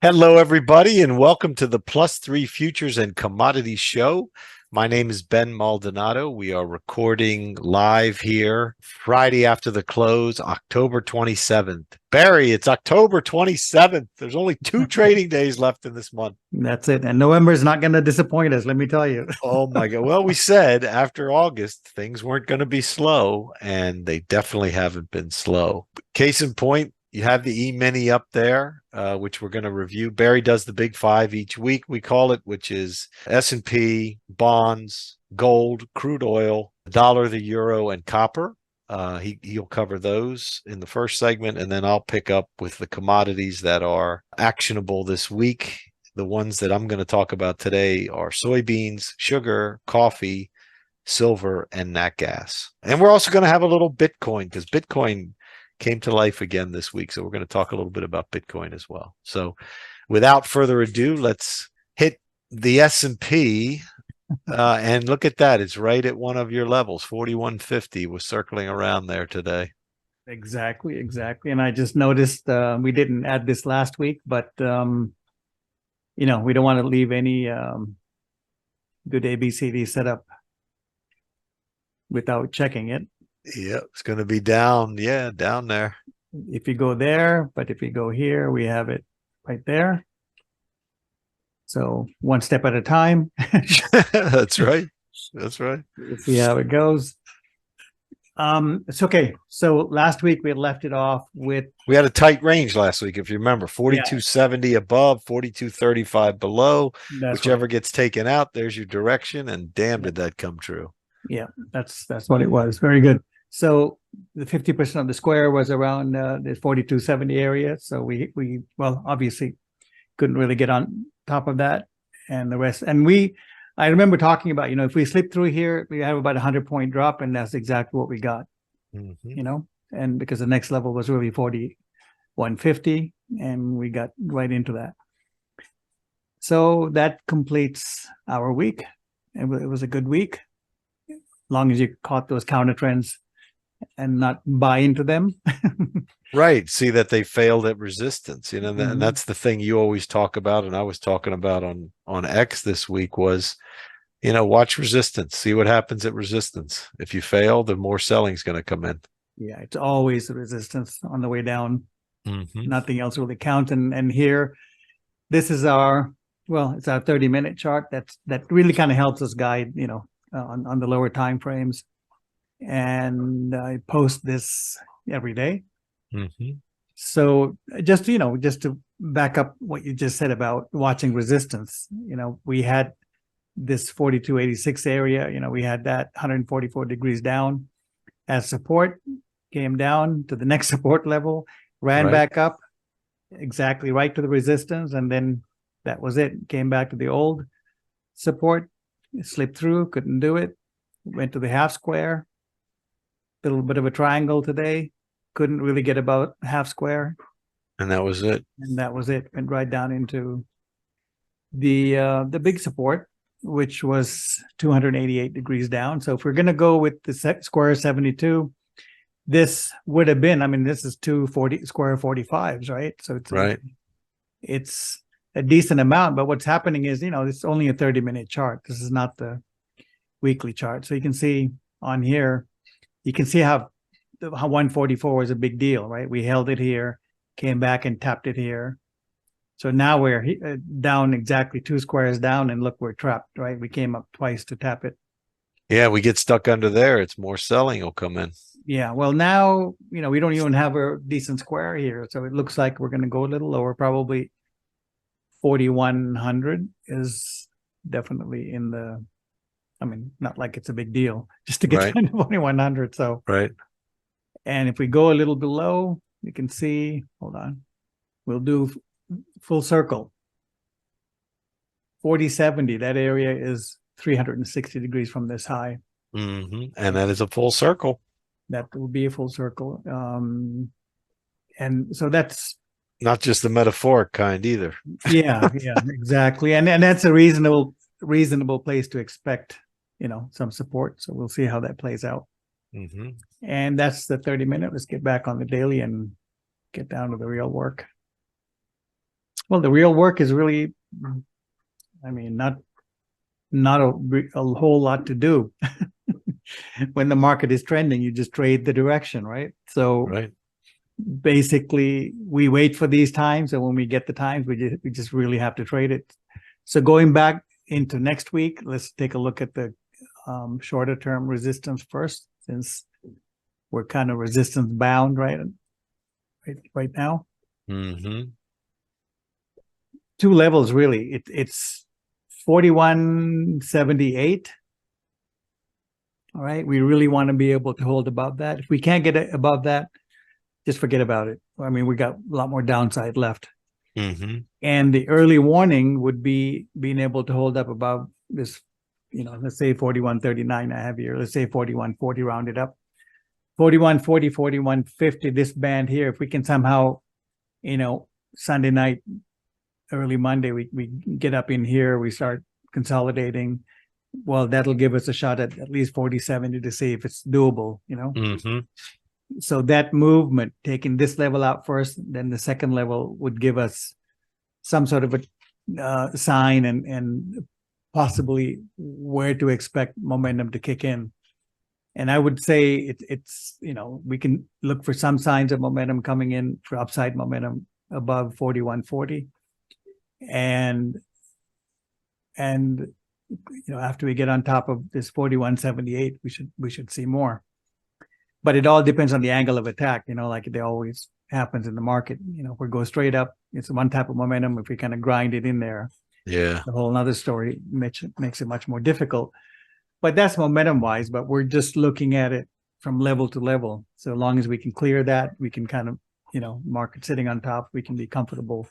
Hello, everybody, and welcome to the Plus3 Futures and Commodities Show. My name is Ben Maldonado. We are recording live here Friday after the close, October 27th. Barrie, it's October 27th. There's only 2 trading days left in this month. That's it. And November is not going to disappoint us, let me tell you. Oh my God. Well, we said after August, things weren't going to be slow, and they definitely haven't been slow. Case in point, you have the E-mini up there, which we're going to review. Barrie does the big 5 each week, we call it, which is S&P, bonds, gold, crude oil, the dollar, the euro, and copper. He'll cover those in the first segment, and then I'll pick up with the commodities that are actionable this week. The ones that I'm going to talk about today are soybeans, sugar, coffee, silver, and nat gas. And we're also going to have a little Bitcoin, because Bitcoin came to life again this week. So we're going to talk a little bit about Bitcoin as well. So without further ado, let's hit the S&P and look at that. It's right at one of your levels. 4150 was circling around there today. Exactly. And I just noticed we didn't add this last week, but we don't want to leave any good ABCD setup without checking it. Yeah, it's going to be down. Yeah, down there. If you go there, but if you go here, we have it right there. So one step at a time. That's right. That's right. We'll see how it goes. It's okay. So last week we left it off with, we had a tight range last week, if you remember, 4270 above, 4235 below. Whichever right gets taken out, there's your direction, and damn, did that come true. Yeah, that's what it was. Very good. So the 50% of the square was around the 4270 area. So we well, obviously couldn't really get on top of that, and the rest. And I remember talking about, if we slip through here, we have about 100-point drop, and that's exactly what we got. And because the next level was really 4150, and we got right into that. So that completes our week. It was a good week, as long as you caught those counter trends and not buy into them. Right. See that they failed at resistance, and that's the thing you always talk about. And I was talking about on X this week was, watch resistance, see what happens at resistance. If you fail, then more selling is going to come in. Yeah. It's always the resistance on the way down. Nothing else really counts. And here, this is it's our 30-minute chart. That really kind of helps us guide, on the lower time frames. And I post this every day. So just to back up what you just said about watching resistance, we had this 4286 area, we had that 144 degrees down as support, came down to the next support level, ran back up exactly right to the resistance, and then that was it. Came back to the old support, slipped through, couldn't do it, went to the half square, a little bit of a triangle today, couldn't really get about half square, and that was it. Went right down into the big support, which was 288 degrees down. So if we're going to go with the square 72, this would have been, this is 240 square 45s, right? So it's a decent amount, but what's happening is, it's only a 30-minute chart. This is not the weekly chart. So you can see on here, you can see how 144 was a big deal, right? We held it here, came back and tapped it here. So now we're down exactly 2 squares down, and look, we're trapped, right? We came up twice to tap it. Yeah, we get stuck under there. It's more selling will come in. Yeah, well, now, we don't even have a decent square here. So it looks like we're going to go a little lower. Probably 4100 is definitely in the, not like it's a big deal just to get down to 4100. So, and if we go a little below, you can see, hold on, we'll do full circle. 4070, that area is 360 degrees from this high. And that is a full circle. That will be a full circle. And so that's not just the metaphoric kind either. yeah, exactly. And that's a reasonable place to expect, some support. So we'll see how that plays out. And that's the 30-minute. Let's get back on the daily and get down to the real work. Well, the real work is really, I mean, not a whole lot to do. When the market is trending, you just trade the direction, right? So Right. basically, we wait for these times, and when we get the times, we just really have to trade it. So going back into next week, let's take a look at the shorter term resistance first, since we're kind of resistance bound right now. Mm-hmm. Two levels really. It's 41.78. All right, we really want to be able to hold above that. If we can't get it above that, just forget about it. I mean, we got a lot more downside left. Mm-hmm. And the early warning would be being able to hold up above this, let's say 41.39 I have here. Let's say 41.40 rounded up. 41.40, 41.50, this band here. If we can somehow, Sunday night, early Monday, we get up in here, we start consolidating. Well, that'll give us a shot at least 40.70 to see if it's doable, Mm-hmm. So that movement, taking this level out first, then the second level would give us some sort of a sign and possibly where to expect momentum to kick in. And I would say it's we can look for some signs of momentum coming in for upside momentum above 41.40, and after we get on top of this 41.78, we should see more. But it all depends on the angle of attack, like it always happens in the market. If we go straight up, it's one type of momentum. If we kind of grind it in there, Yeah. the whole other story makes it much more difficult. But that's momentum wise, but we're just looking at it from level to level. So long as we can clear that, we can kind of, market sitting on top, we can be comfortable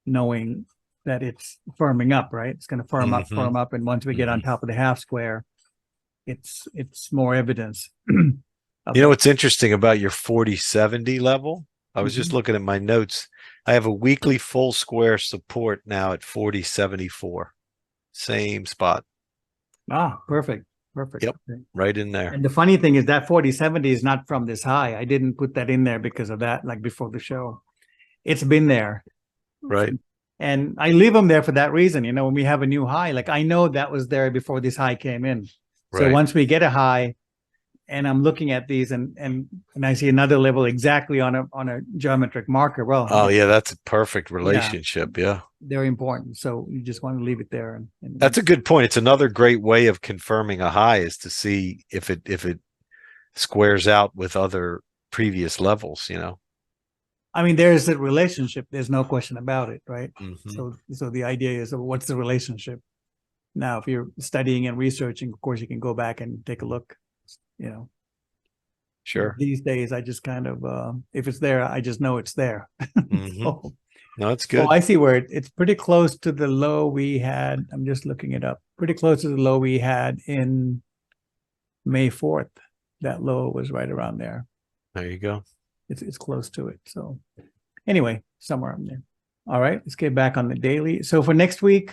knowing that it's firming up, right? It's going to firm up. And once we get on top of the half square, it's more evidence. What's interesting about your 40.70 level? I was just looking at my notes. I have a weekly full square support now at 40.74. Same spot. Ah, perfect. Yep. Okay. Right in there. And the funny thing is that 40.70 is not from this high. I didn't put that in there because of that, like before the show. It's been there. Right. And I leave them there for that reason. When we have a new high, like I know that was there before this high came in. So right. Once we get a high, and I'm looking at these and I see another level exactly on a geometric marker. Well, yeah, that's a perfect relationship. Yeah. They're important. So you just want to leave it there. And that's a good point. It's another great way of confirming a high is to see if it squares out with other previous levels, I mean, there's a relationship. There's no question about it, right? Mm-hmm. So the idea is, what's the relationship? Now, if you're studying and researching, of course, you can go back and take a look, Sure. These days, I just kind of, if it's there, I just know it's there. Mm-hmm. So, no, it's good. Oh, I see where it's pretty close to the low we had. I'm just looking it up. Pretty close to the low we had in May 4th. That low was right around there. There you go. It's close to it. So anyway, somewhere in there. All right, let's get back on the daily. So for next week,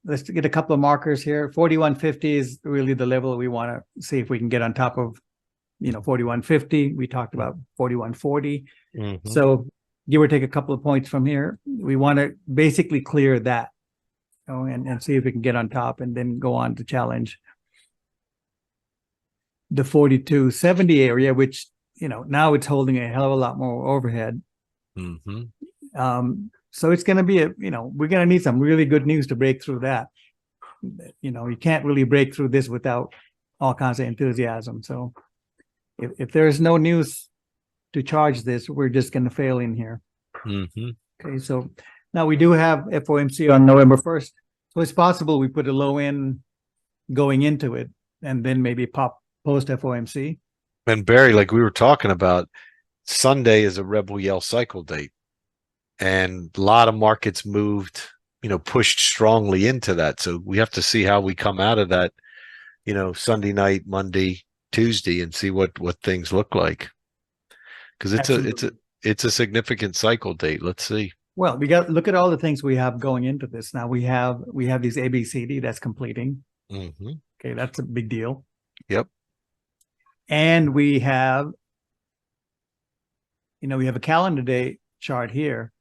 let's get a couple of markers here. 41.50 is really the level we want to see if we can get on top of, 41.50. We talked about 41.40. Mm-hmm. So give or take a couple of points from here. We want to basically clear that, and see if we can get on top, and then go on to challenge the 42.70 area, which, now it's holding a hell of a lot more overhead. Mm-hmm. So it's going to be we're going to need some really good news to break through that. You can't really break through this without all kinds of enthusiasm. So if there's no news to charge this, we're just going to fail in here. Mm-hmm. Okay, so now we do have FOMC on November 1st. So it's possible we put a low in going into it and then maybe pop post FOMC. And Barrie, like we were talking about, Sunday is a Rebel Yell cycle date. And a lot of markets moved, pushed strongly into that. So we have to see how we come out of that, Sunday night, Monday, Tuesday, and see what things look like. Because it's a significant cycle date. Let's see. Well, we got look at all the things we have going into this. Now we have these ABCD that's completing. Mm-hmm. Okay, that's a big deal. Yep. And we have, we have a calendar day chart here.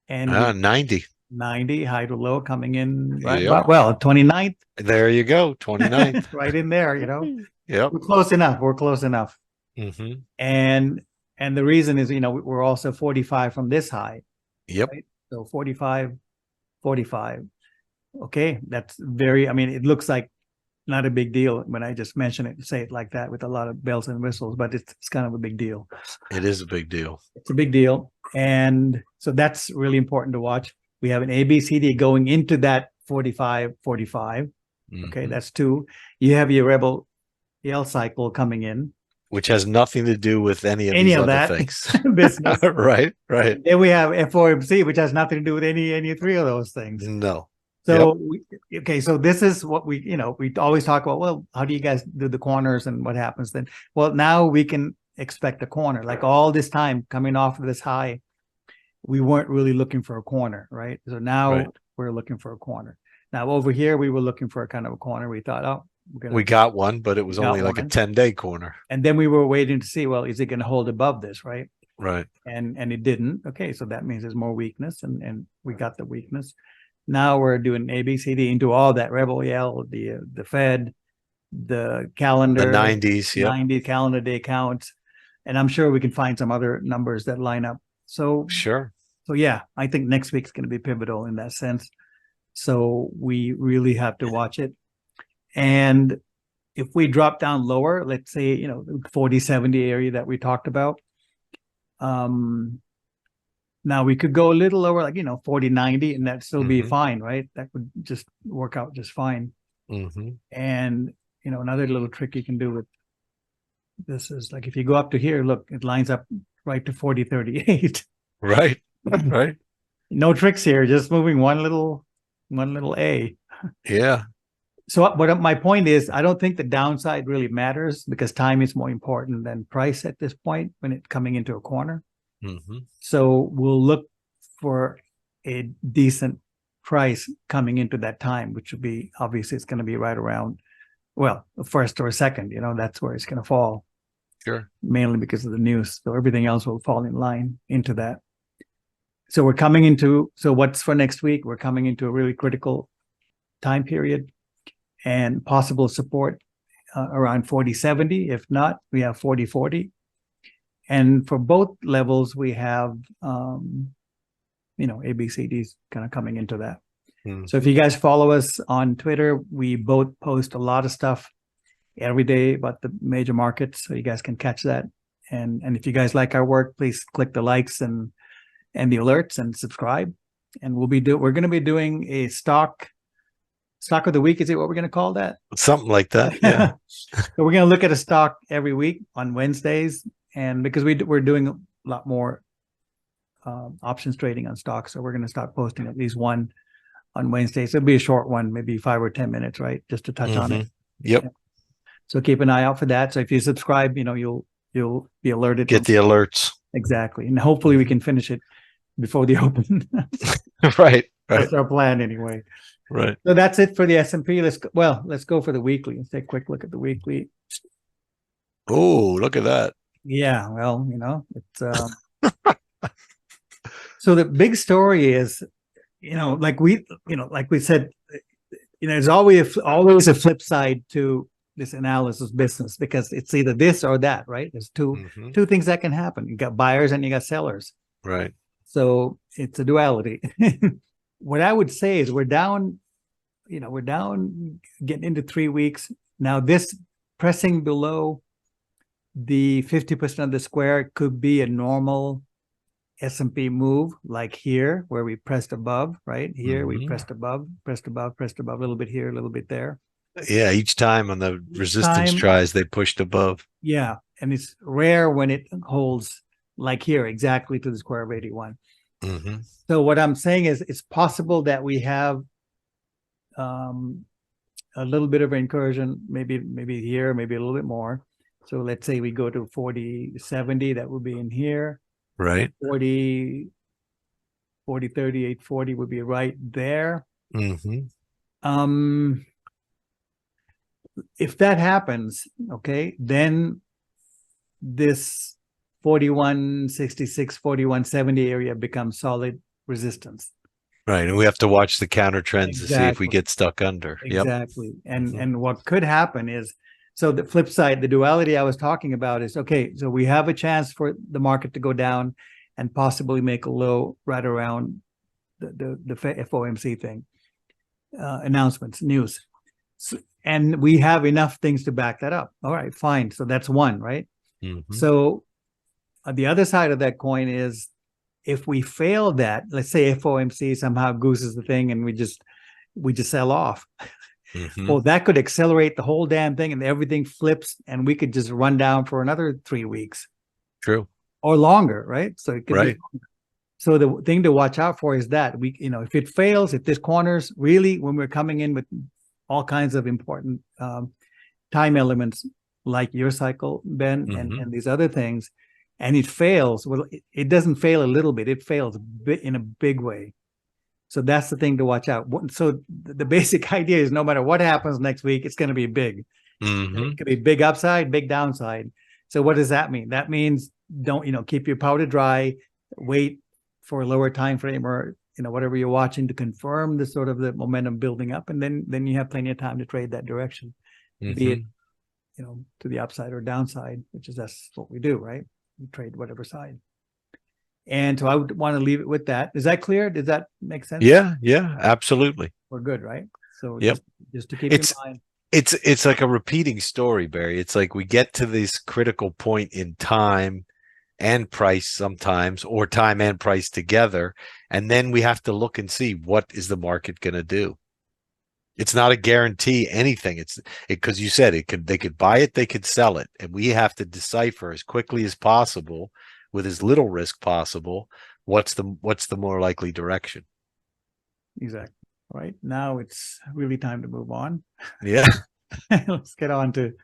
And 90. 90 high to low coming in right Yep. well 29th. There you go, 29th. Right in there, you know. Yep. We're close enough. We're close enough. Mm-hmm. And the reason is, you know, we're also 45 from this high. Yep. Right? So 45, 45. Okay, that's very, I mean, it looks like not a big deal when I just mention it, say it like that with a lot of bells and whistles, but it's kind of a big deal. It is a big deal. It's a big deal. And so that's really important to watch. We have an ABCD going into that 45, 45. Okay, that's 2. You have your Rebel L cycle coming in. Which has nothing to do with any of these other that things. business. Right. Then we have FOMC, which has nothing to do with any 3 of those things. No. So, okay, so this is what we, you know, we always talk about, well, how do you guys do the corners and what happens then? Well, now we can expect a corner. Like all this time coming off of this high, we weren't really looking for a corner, right? So now we're looking for a corner. Now over here, we were looking for a kind of a corner. We thought, oh, we got one, but it was only like a 10-day corner. And then we were waiting to see, well, is it going to hold above this, right? Right. And it didn't. Okay, so that means there's more weakness, and we got the weakness. Now we're doing ABCD into all that Rebel Yell, the Fed, the calendar, the 90s, 90 calendar day counts, and I'm sure we can find some other numbers that line up. So sure. So yeah, I think next week's going to be pivotal in that sense. So we really have to watch it. And if we drop down lower, let's say, you know, 40-70 area that we talked about. Now we could go a little lower, like, you know, 40-90, and that'd still be fine, right? That would just work out just fine. And, you know, another little trick you can do with this is like, if you go up to here, look, it lines up right to 40-38. Right. Right. No tricks here, just moving one little A. Yeah. So what my point is, I don't think the downside really matters because time is more important than price at this point when it's coming into a corner. So we'll look for a decent price coming into that time, which will be, obviously it's going to be right around, well, a first or a second, you know, that's where it's going to fall. Sure. Mainly because of the news. So everything else will fall in line into that. So we're coming into, so what's for next week? We're coming into a really critical time period and possible support around 40-70. If not, we have 40-40. And for both levels, we have, you know, ABCDs kind of coming into that. So if you guys follow us on Twitter, we both post a lot of stuff every day about the major markets, so you guys can catch that. And if you guys like our work, please click the likes and the alerts and subscribe. And we're going to be doing a stock of the week. Is it what we're going to call that? Something like that. Yeah. So we're going to look at a stock every week on Wednesdays, and because we're doing a lot more options trading on stocks, so we're going to start posting at least one on Wednesdays. It'll be a short one, maybe 5 or 10 minutes, right? Just to touch on it. Yep. Yeah. So keep an eye out for that. So if you subscribe, you know, you'll be alerted. Get the alerts. Exactly. And hopefully we can finish it before the open. Right. That's our plan anyway. Right. So that's it for the S&P. Let's go for the weekly. Let's take a quick look at the weekly. Oh, look at that. Yeah, well, you know, it's so the big story is, you know, like we said, you know, there's always a flip side to this analysis business because it's either this or that, right? There's two things that can happen. You got buyers and you got sellers. Right. So it's a duality. What I would say is we're down getting into 3 weeks. Now this pressing below the 50% of the square could be a normal S&P move, like here where we pressed above, right? Here we pressed above, a little bit here, a little bit there. Yeah, each time on the resistance tries, they pushed above. Yeah, and it's rare when it holds like here, exactly to the square of 81. So what I'm saying is it's possible that we have a little bit of incursion, maybe here, maybe a little bit more. So let's say we go to 40-70, that would be in here. Right. 40, 38, 40 would be right there. If that happens, okay, then this 41.66, 41.70 area becomes solid resistance. Right. And we have to watch the counter trends to see if we Exactly. get stuck under. Yep. Exactly. And what could happen is, so the flip side, the duality I was talking about is, okay, so we have a chance for the market to go down and possibly make a low right around the FOMC thing, announcements, news. So, and we have enough things to back that up. All right, fine. So that's one, right? So the other side of that coin is, if we fail that, let's say FOMC somehow gooses the thing and we just sell off. Well, that could accelerate the whole damn thing and everything flips and we could just run down for another 3 weeks. True. Or longer, right? So it could right. be. So the thing to watch out for is that if it fails, if this corners really, when we're coming in with all kinds of important time elements like your cycle, Ben, and these other things, and it fails, well, it doesn't fail a little bit, it fails in a big way. So that's the thing to watch out. So the basic idea is, no matter what happens next week, it's going to be big. It could be big upside, big downside. So what does that mean? That means don't, keep your powder dry, wait for a lower time frame or whatever you're watching to confirm the sort of the momentum building up, and then you have plenty of time to trade that direction, be it to the upside or downside, that's what we do, right? We trade whatever side. And so I would want to leave it with that. Is that clear? Does that make sense? Yeah, absolutely. We're good, right? So just to keep in mind. It's like a repeating story, Barrie. It's like we get to this critical point in time and price sometimes, or time and price together, and then we have to look and see, what is the market going to do? It's not a guarantee anything. It's because you said they could buy it, they could sell it, and we have to decipher as quickly as possible, with as little risk possible, what's the more likely direction. Exactly. Right now it's really time to move on. Yeah. Let's get on to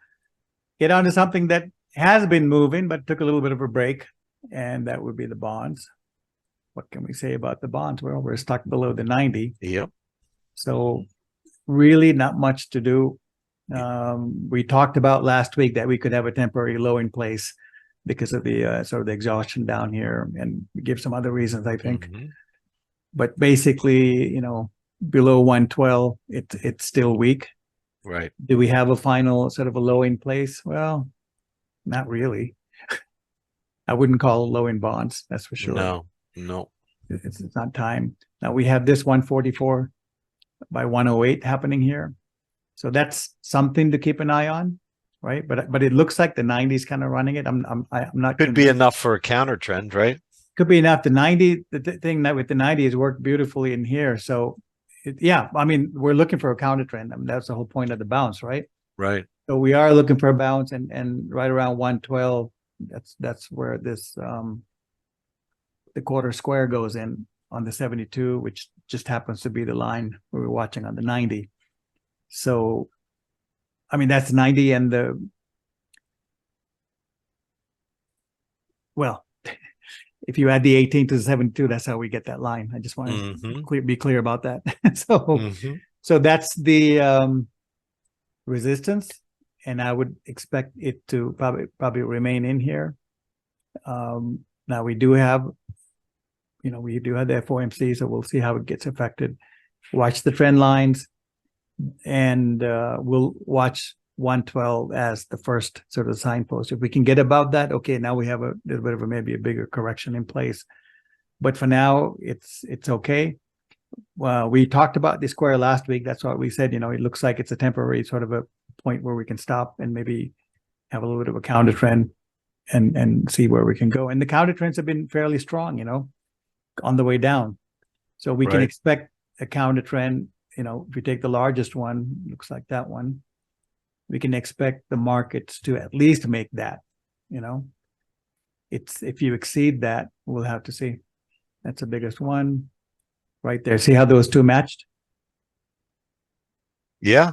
something that has been moving but took a little bit of a break, and that would be the bonds. What can we say about the bonds? Well, we're stuck below the 90. Yep. So really not much to do. We talked about last week that we could have a temporary low in place because of the sort of the exhaustion down here, and we give some other reasons, I think. But basically, below 112, it's still weak. Right. Do we have a final sort of a low in place? Well, not really. I wouldn't call it low in bonds, that's for sure. No. It's not time. Now we have this 144 by 108 happening here. So that's something to keep an eye on, right? But it looks like the 90 is kind of running it. I'm not. Could be enough for a counter trend, right? Could be enough. The 90, the thing that with the 90 has worked beautifully in here. So we're looking for a counter trend. That's the whole point of the bounce, right? Right. So we are looking for a bounce, and right around 112, that's where this the quarter square goes in on the 72, which just happens to be the line we were watching on the 90. So that's 90, and if you add the 18 to the 72, that's how we get that line. I just want to be clear about that. So that's the resistance, and I would expect it to probably remain in here. Now we do have the FOMC, so we'll see how it gets affected. Watch the trend lines, and we'll watch 112 as the first sort of signpost. If we can get above that, okay, now we have a little bit of maybe a bigger correction in place. But for now, it's okay. Well, we talked about the square last week. That's what we said. It looks like it's a temporary sort of a point where we can stop and maybe have a little bit of a counter trend and see where we can go. And the counter trends have been fairly strong, on the way down. So we can expect a counter trend. If we take the largest one, looks like that one, we can expect the markets to at least make that. It's, if you exceed that, we'll have to see. That's the biggest one right there. See how those two matched? Yeah.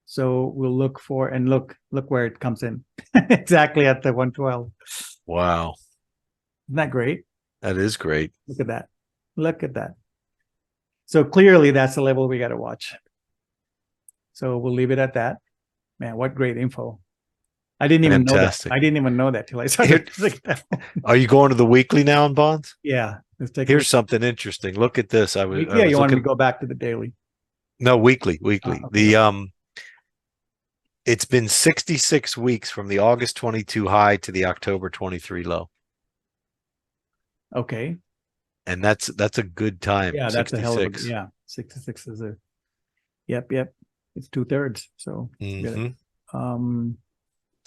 So we'll look for, and look where it comes in. Exactly at the 112. Wow. Isn't that great? That is great. Look at that. So clearly that's the level we got to watch. So we'll leave it at that. Man, what great info. I didn't even know that. Fantastic. I didn't even know that till I started. Are you going to the weekly now in bonds? Yeah. Let's take Here's something interesting. Look at this. I was you want me looking. to go back to the daily? No, weekly. Okay. The it's been 66 weeks from the August 22 high to the October 23 low. Okay. And that's a good time. Yeah, that's 66. a hell of a, yeah. 66 is a, yep. It's 2/3. So,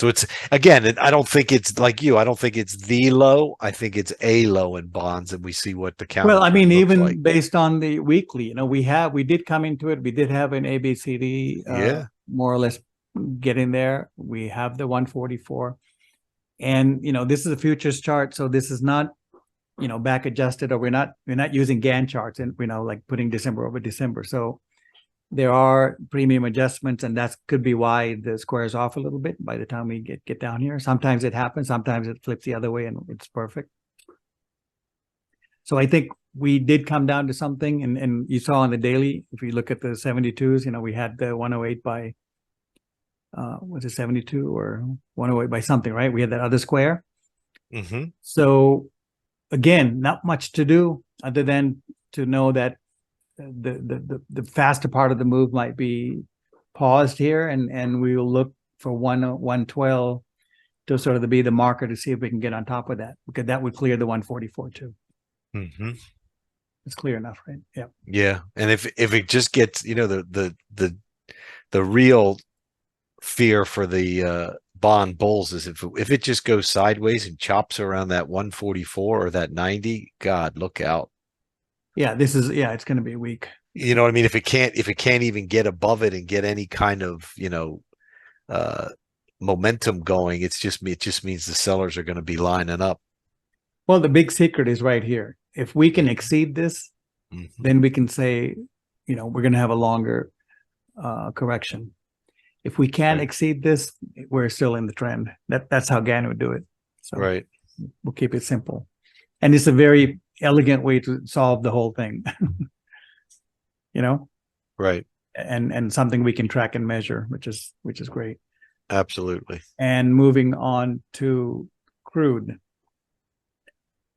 so it's, again, I don't think it's like you. I don't think it's the low. I think it's a low in bonds, and we see what the count. Well, I mean, even based on the weekly, we did come into it. We did have an ABCD, more or less getting there. We have the 144, and this is a futures chart, so this is not back adjusted, or we're not using Gann charts, and like putting December over December. So there are premium adjustments, and that could be why the square is off a little bit by the time we get down here. Sometimes it happens, sometimes it flips the other way, and it's perfect. So I think we did come down to something, and you saw on the daily, if you look at the 72s, we had the 108 by was it 72 or 108 by something, right? We had that other square. So again, not much to do other than to know that the faster part of the move might be paused here, and we will look for 112 to sort of be the marker to see if we can get on top of that, because that would clear the 144 too. It's clear enough, right? Yeah. Yeah, and if it just gets, the real fear for the bond bulls is if it just goes sideways and chops around that 144 or that 90, God, look out. Yeah, it's going to be weak. You know what I mean? If it can't even get above it and get any kind of, momentum going, it just means the sellers are going to be lining up. Well, the big secret is right here. If we can exceed this, then we can say, we're going to have a longer correction. If we can't exceed this, we're still in the trend. That's how Gann would do it. So we'll keep it simple. And it's a very elegant way to solve the whole thing. Right. And something we can track and measure, which is great. Absolutely. And moving on to crude.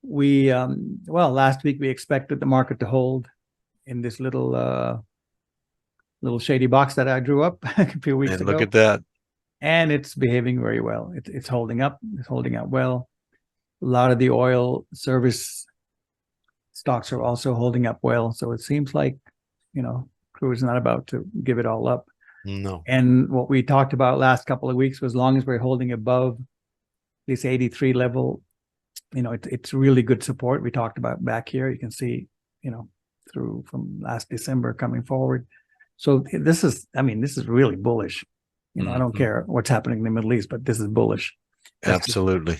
We last week we expected the market to hold in this little shady box that I drew up a few weeks ago. Look at that. And it's behaving very well. It's holding up. It's holding up well. A lot of the oil service stocks are also holding up well. So it seems like, crude is not about to give it all up. No. And what we talked about last couple of weeks was, as long as we're holding above this 83 level, it's really good support. We talked about back here. You can see, through from last December coming forward. So this is really bullish. I don't care what's happening in the Middle East, but this is bullish. Absolutely.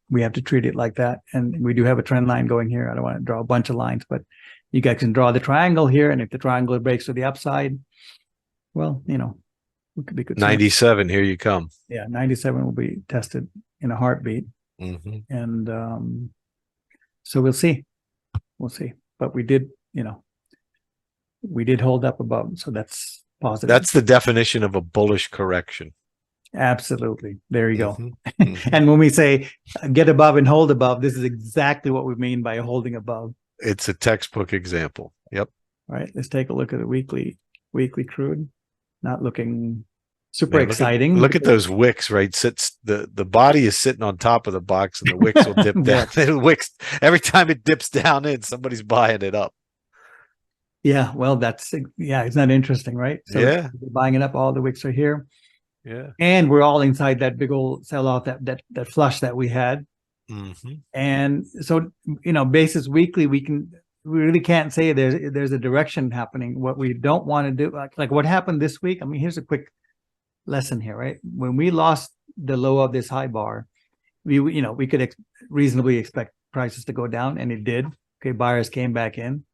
We have to treat it like that. And we do have a trend line going here. I don't want to draw a bunch of lines, but you guys can draw the triangle here. And if the triangle breaks to the upside, well, we could be good. 97, here you come. Yeah, 97 will be tested in a heartbeat. And so we'll see. But we did hold up above. So that's positive. That's the definition of a bullish correction. Absolutely. There you go. And when we say get above and hold above, this is exactly what we mean by holding above. It's a textbook example. Yep. All right. Let's take a look at the weekly crude. Not looking super exciting. Look at those wicks, right? The body is sitting on top of the box, and the wicks will dip down. The wicks, every time it dips down in, somebody's buying it up. Yeah, well, isn't that interesting, right? So yeah, we're buying it up. All the wicks are here. Yeah, and we're all inside that big old sell-off, that flush that we had. And so, basis weekly, we really can't say there's a direction happening. What we don't want to do, like what happened this week. I mean, here's a quick lesson here, right? When we lost the low of this high bar, we could reasonably expect prices to go down, and it did. Okay, buyers came back in.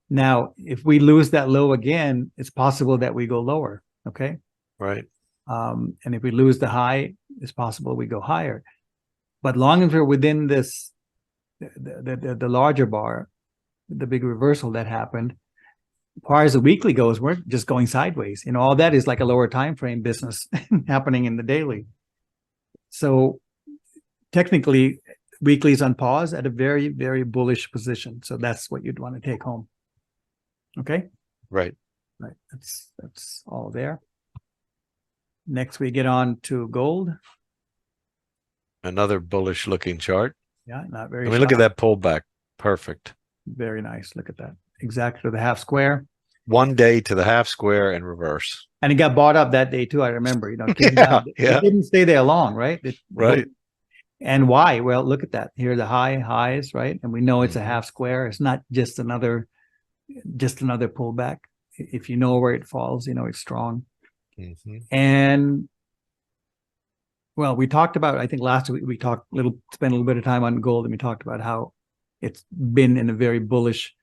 Now, if we lose that low again, it's possible that we go lower. Okay, right. And if we lose the high, it's possible we go higher. But long as we're within this, the larger bar, the big reversal that happened, as far as the weekly goes, we're just going sideways. All that is like a lower time frame business happening in the daily. So technically, weekly's on pause at a very, very bullish position. So that's what you'd want to take home. Okay. Right. Right. That's all there. Next, we get on to gold. Another bullish looking chart. Yeah, not very. I mean, look at that pullback. Perfect. Very nice. Look at that. Exactly the half square. 1 day to the half square and reverse. And it got bought up that day too. I remember, it Yeah. didn't stay there long, right? Right. And why? Well, look at that. Here are the highs, right? And we know it's a half square. It's not just another pullback. If you know where it falls, you know it's strong. And well, we talked about, I think last week spent a little bit of time on gold, and we talked about how it's been in a very bullish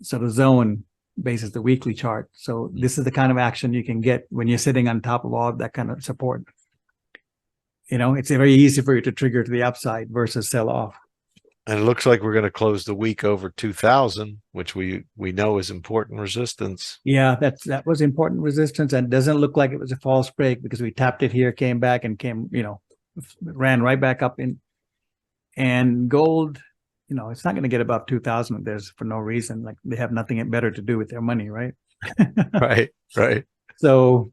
sort of zone basis the weekly chart. So this is the kind of action you can get when you're sitting on top of all that kind of support. You know, it's very easy for you to trigger to the upside versus sell off. And it looks like we're going to close the week over 2,000, which we know is important resistance. Yeah, that was important resistance, and doesn't look like it was a false break because we tapped it here, came back, and ran right back up in. And gold, it's not going to get above 2,000. There's for no reason. Like they have nothing better to do with their money, right? Right. So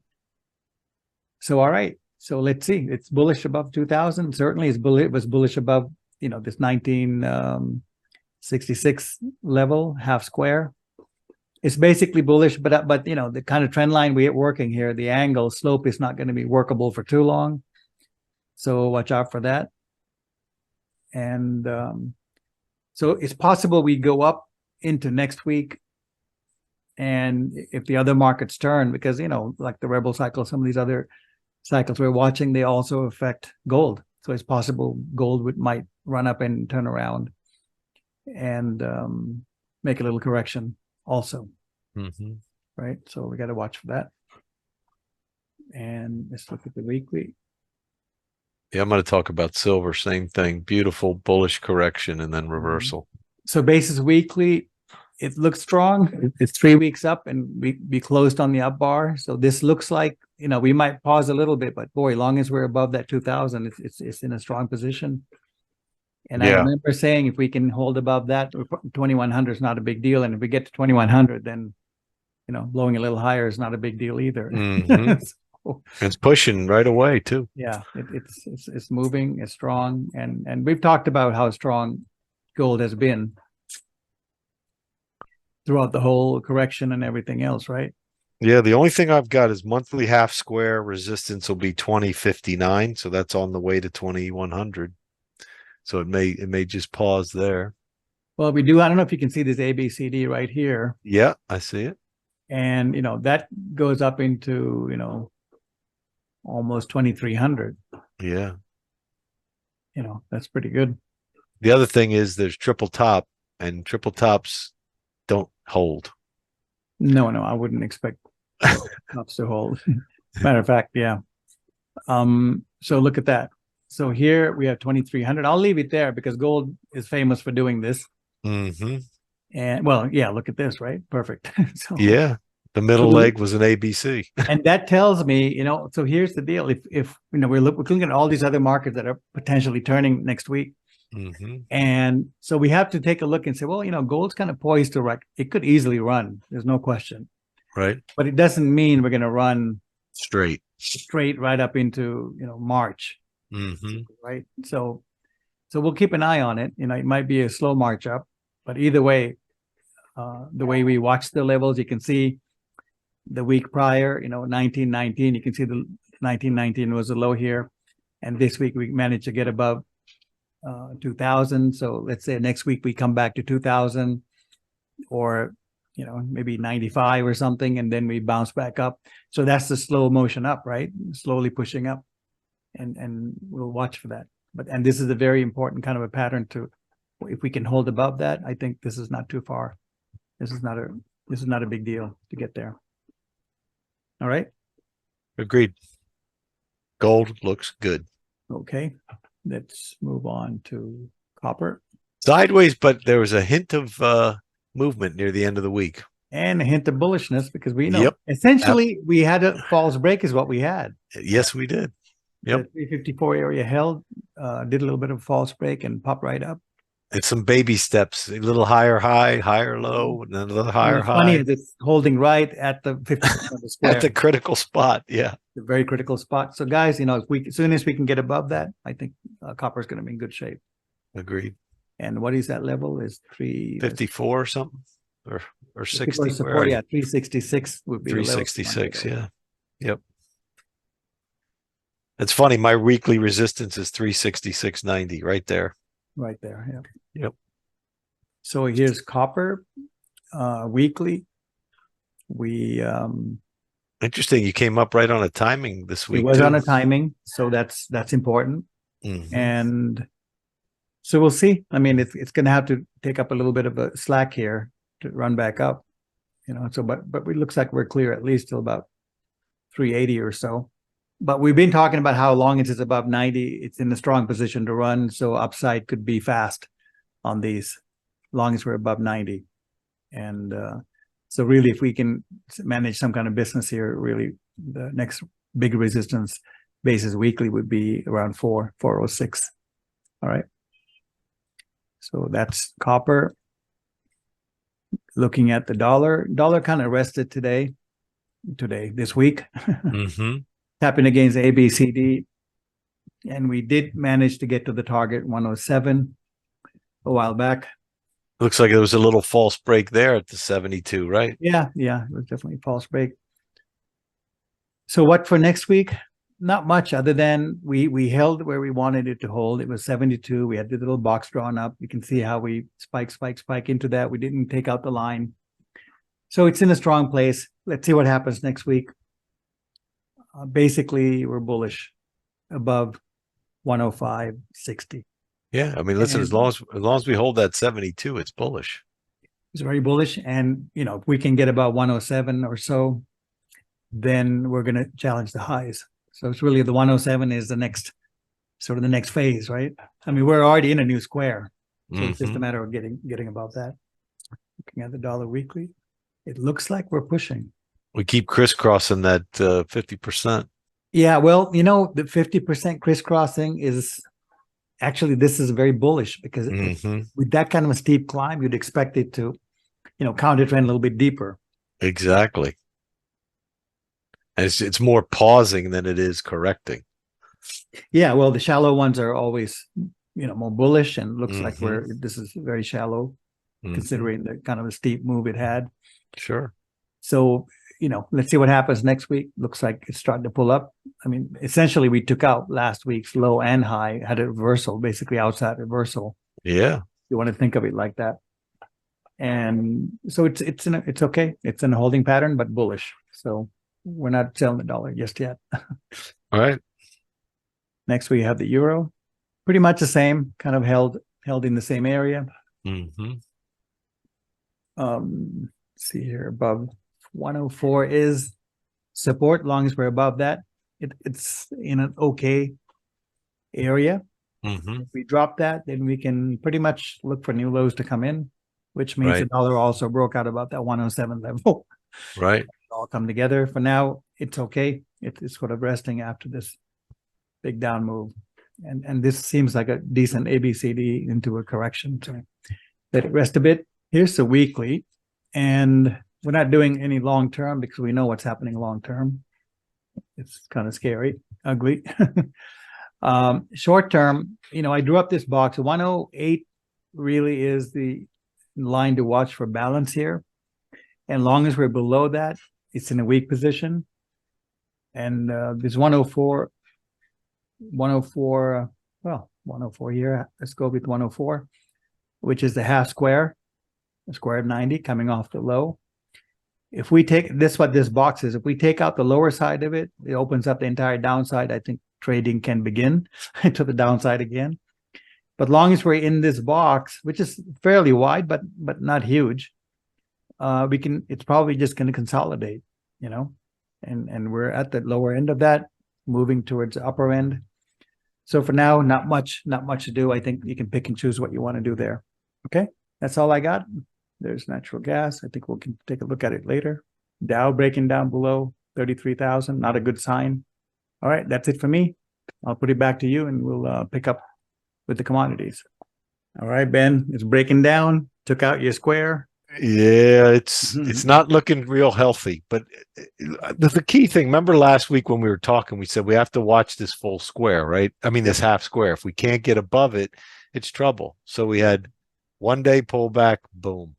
all right. So let's see. It's bullish above 2,000. Certainly, it was bullish above. This 1966 level, half square. It's basically bullish, but the kind of trend line we're working here, the angle slope is not going to be workable for too long. So watch out for that. And so it's possible we go up into next week. And if the other markets turn, because, like the Rebel cycle, some of these other cycles we're watching, they also affect gold. So it's possible gold might run up and turn around and make a little correction also. Right. So we got to watch for that. And let's look at the weekly. Yeah, I'm going to talk about silver. Same thing. Beautiful bullish correction and then reversal. So basis weekly, it looks strong. It's 3 weeks up and we closed on the up bar. So this looks like, we might pause a little bit, but boy, long as we're above that 2,000, it's in a strong position. And I remember saying if we can hold above that, 2,100 is not a big deal. And if we get to 2,100, then, blowing a little higher is not a big deal either. So, it's pushing right away too. Yeah, it's moving, it's strong. And we've talked about how strong gold has been throughout the whole correction and everything else, right? Yeah, the only thing I've got is monthly half square resistance will be 2059, so that's on the way to 2100. So it may just pause there. Well, we do. I don't know if you can see this ABCD right here. Yeah, I see it. And that goes up into almost 2,300. Yeah. That's pretty good. The other thing is there's triple top, and triple tops don't hold. No, I wouldn't expect tops to hold. Matter of fact, yeah. So look at that. So here we have 2,300. I'll leave it there because gold is famous for doing this. And well, yeah, look at this, right? Perfect. So, yeah, the middle leg was an ABC. And that tells me, so here's the deal. If we're looking at all these other markets that are potentially turning next week. And so we have to take a look and say, well, gold's kind of poised to it could easily run. There's no question. Right. But it doesn't mean we're going to run straight right up into, March. Right. So we'll keep an eye on it. It might be a slow march up, but either way, the way we watch the levels, you can see the week prior, 1919, you can see the 1919 was a low here. And this week we managed to get above 2,000. So let's say next week we come back to 2,000 or, maybe 95 or something. And then we bounce back up. So that's the slow motion up, right? Slowly pushing up. And we'll watch for that. And this is a very important kind of a pattern if we can hold above that, I think this is not too far. This is not a big deal to get there. All right. Agreed. Gold looks good. Okay. Let's move on to copper. Sideways, but there was a hint of movement near the end of the week. And a hint of bullishness because we know essentially we had a false break is what we had. Yes, we did. Yep. The 354 area held, did a little bit of false break and popped right up. It's some baby steps, a little higher high, higher low, and then a little higher What's funny high. is it's holding right at the 50% of the square. At the critical spot, yeah. The very critical spot. So guys, if we, as soon as we can get above that, I think copper is going to be in good shape. Agreed. And what is that level? Is 354 or something, or 60? Support, yeah, 366 would be 366, yeah. Yep. It's funny. My weekly resistance is 366.90 right there. Right there. Yeah. Yep. So here's copper weekly. We interesting. You came up right on a timing this week. It was too. on a timing, so that's important. And so we'll see. I mean, it's going to have to take up a little bit of a slack here to run back up. So but it looks like we're clear at least till about 380 or so. But we've been talking about how long it is above 90. It's in a strong position to run, so upside could be fast on these, long as we're above 90. And so really, if we can manage some kind of business here, really the next big resistance basis weekly would be around 406. All right. So that's copper. Looking at the dollar kind of rested this week. Tapping against ABCD, and we did manage to get to the target 107 a while back. Looks like there was a little false break there at the 72, right? Yeah, it was definitely a false break. So what for next week? Not much, other than we held where we wanted it to hold. It was 72. We had the little box drawn up. You can see how we spike into that. We didn't take out the line. So it's in a strong place. Let's see what happens next week. Basically, we're bullish above 105.60. Yeah, I mean, listen, as long as we hold that 72, it's bullish. It's very bullish, and if we can get about 107 or so, then we're going to challenge the highs. So it's really the 107 is the next phase, right? I mean, we're already in a new square, so it's just a matter of getting above that. Looking at the dollar weekly, it looks like we're pushing. We keep crisscrossing that 50%. Yeah, well, the 50% crisscrossing is actually, this is very bullish because with that kind of a steep climb, you'd expect it to, counter trend a little bit deeper. Exactly. And it's more pausing than it is correcting. Yeah, well, the shallow ones are always, more bullish, and looks like this is very shallow, considering the kind of a steep move it had. Sure. So, let's see what happens next week. Looks like it's starting to pull up. I mean, essentially, we took out last week's low and high, had a reversal, basically outside reversal. Yeah. You want to think of it like that. And so it's okay. It's in a holding pattern, but bullish. So we're not selling the dollar just yet. All right. Next, we have the euro. Pretty much the same, kind of held in the same area. See here, above 104 is support. Long as we're above that, it's in an okay area. If we drop that, then we can pretty much look for new lows to come in, which means the dollar also broke out about that 107 level. Right. All come together. For now, it's okay. It's sort of resting after this big down move. And this seems like a decent ABCD into a correction. So let it rest a bit. Here's the weekly. And we're not doing any long term because we know what's happening long term. It's kind of scary, ugly. Short term, I drew up this box. 108 really is the line to watch for balance here. And long as we're below that, it's in a weak position. And this 104 here. Let's go with 104, which is the half square, the square of 90 coming off the low. If we take this, what this box is, if we take out the lower side of it, it opens up the entire downside. I think trading can begin to the downside again. But long as we're in this box, which is fairly wide, but not huge, it's probably just going to consolidate, and we're at the lower end of that, moving towards the upper end. So for now, not much to do. I think you can pick and choose what you want to do there. Okay, that's all I got. There's natural gas. I think we can take a look at it later. Dow breaking down below 33,000, not a good sign. All right, that's it for me. I'll put it back to you and we'll pick up with the commodities. All right, Ben, it's breaking down. Took out your square. Yeah, it's not looking real healthy. But the key thing, remember last week when we were talking, we said we have to watch this full square, right? I mean, this half square. If we can't get above it, it's trouble. So we had 1 day pullback, boom.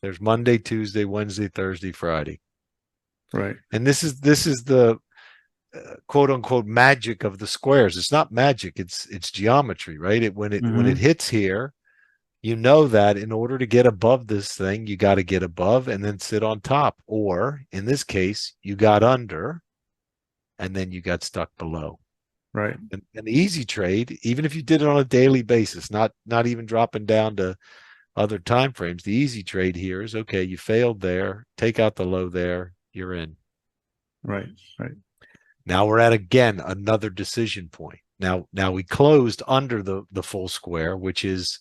There's Monday, Tuesday, Wednesday, Thursday, Friday. Right. And this is the quote unquote magic of the squares. It's not magic. It's geometry, right? When it hits here, you know that in order to get above this thing, you got to get above and then sit on top. Or in this case, you got under and then you got stuck below. Right. And an easy trade, even if you did it on a daily basis, not even dropping down to other time frames, the easy trade here is, okay, you failed there, take out the low there, you're in. Right. Now we're at, again, another decision point. Now we closed under the full square, which is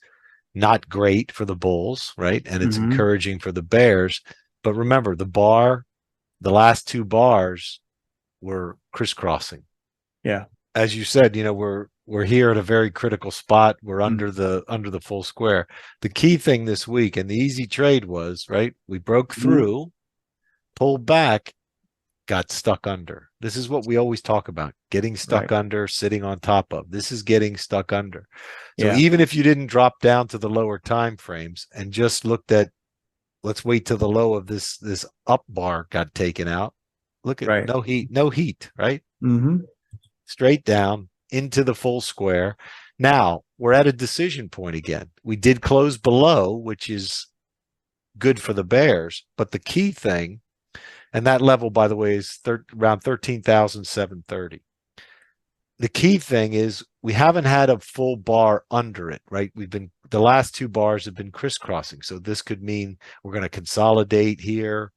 not great for the bulls, right? And it's encouraging for the bears. But remember, the last two bars were crisscrossing. Yeah. As you said, we're here at a very critical spot. We're under the full square. The key thing this week, and the easy trade was, right, we broke through, pulled back, got stuck under. This is what we always talk about, getting stuck under, sitting on top of. This is getting stuck under. So even if you didn't drop down to the lower time frames and just looked at, let's wait till the low of this up bar got taken out. Look at no heat, right? Straight down into the full square. Now we're at a decision point again. We did close below, which is good for the bears, but the key thing, and that level, by the way, is around 13,730. The key thing is we haven't had a full bar under it, right? The last two bars have been crisscrossing. So this could mean we're going to consolidate here,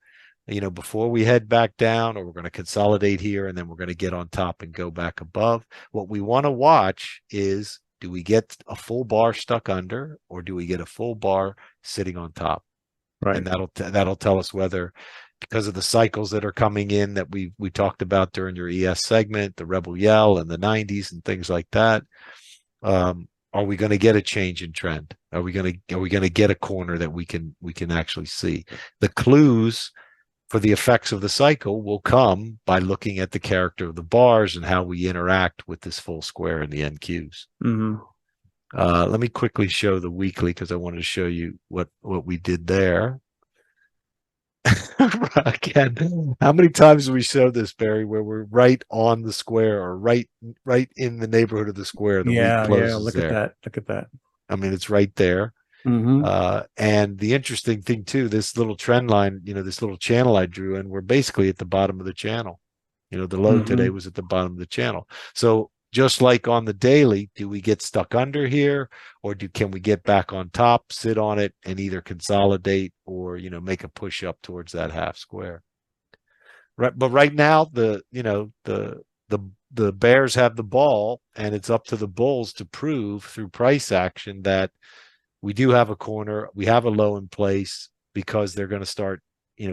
before we head back down, or we're going to consolidate here and then we're going to get on top and go back above. What we want to watch is, do we get a full bar stuck under, or do we get a full bar sitting on top? Right. And that'll tell us whether, because of the cycles that are coming in that we talked about during your ES segment, the Rebel Yell and the 90s and things like that, are we going to get a change in trend? Are we going to get a corner that we can actually see? The clues for the effects of the cycle will come by looking at the character of the bars and how we interact with this full square and the NQs. Let me quickly show the weekly, because I wanted to show you what we did there. Again, how many times have we showed this, Barrie, where we're right on the square or right in the neighborhood of the square? The week closes look there. Look at that. I mean, it's right there. And the interesting thing too, this little trend line, this little channel I drew in, we're basically at the bottom of the channel. The low today was at the bottom of the channel. So just like on the daily, do we get stuck under here, or can we get back on top, sit on it, and either consolidate or make a push up towards that half square? Right, but right now the bears have the ball, and it's up to the bulls to prove through price action that we do have a corner, we have a low in place, because they're going to start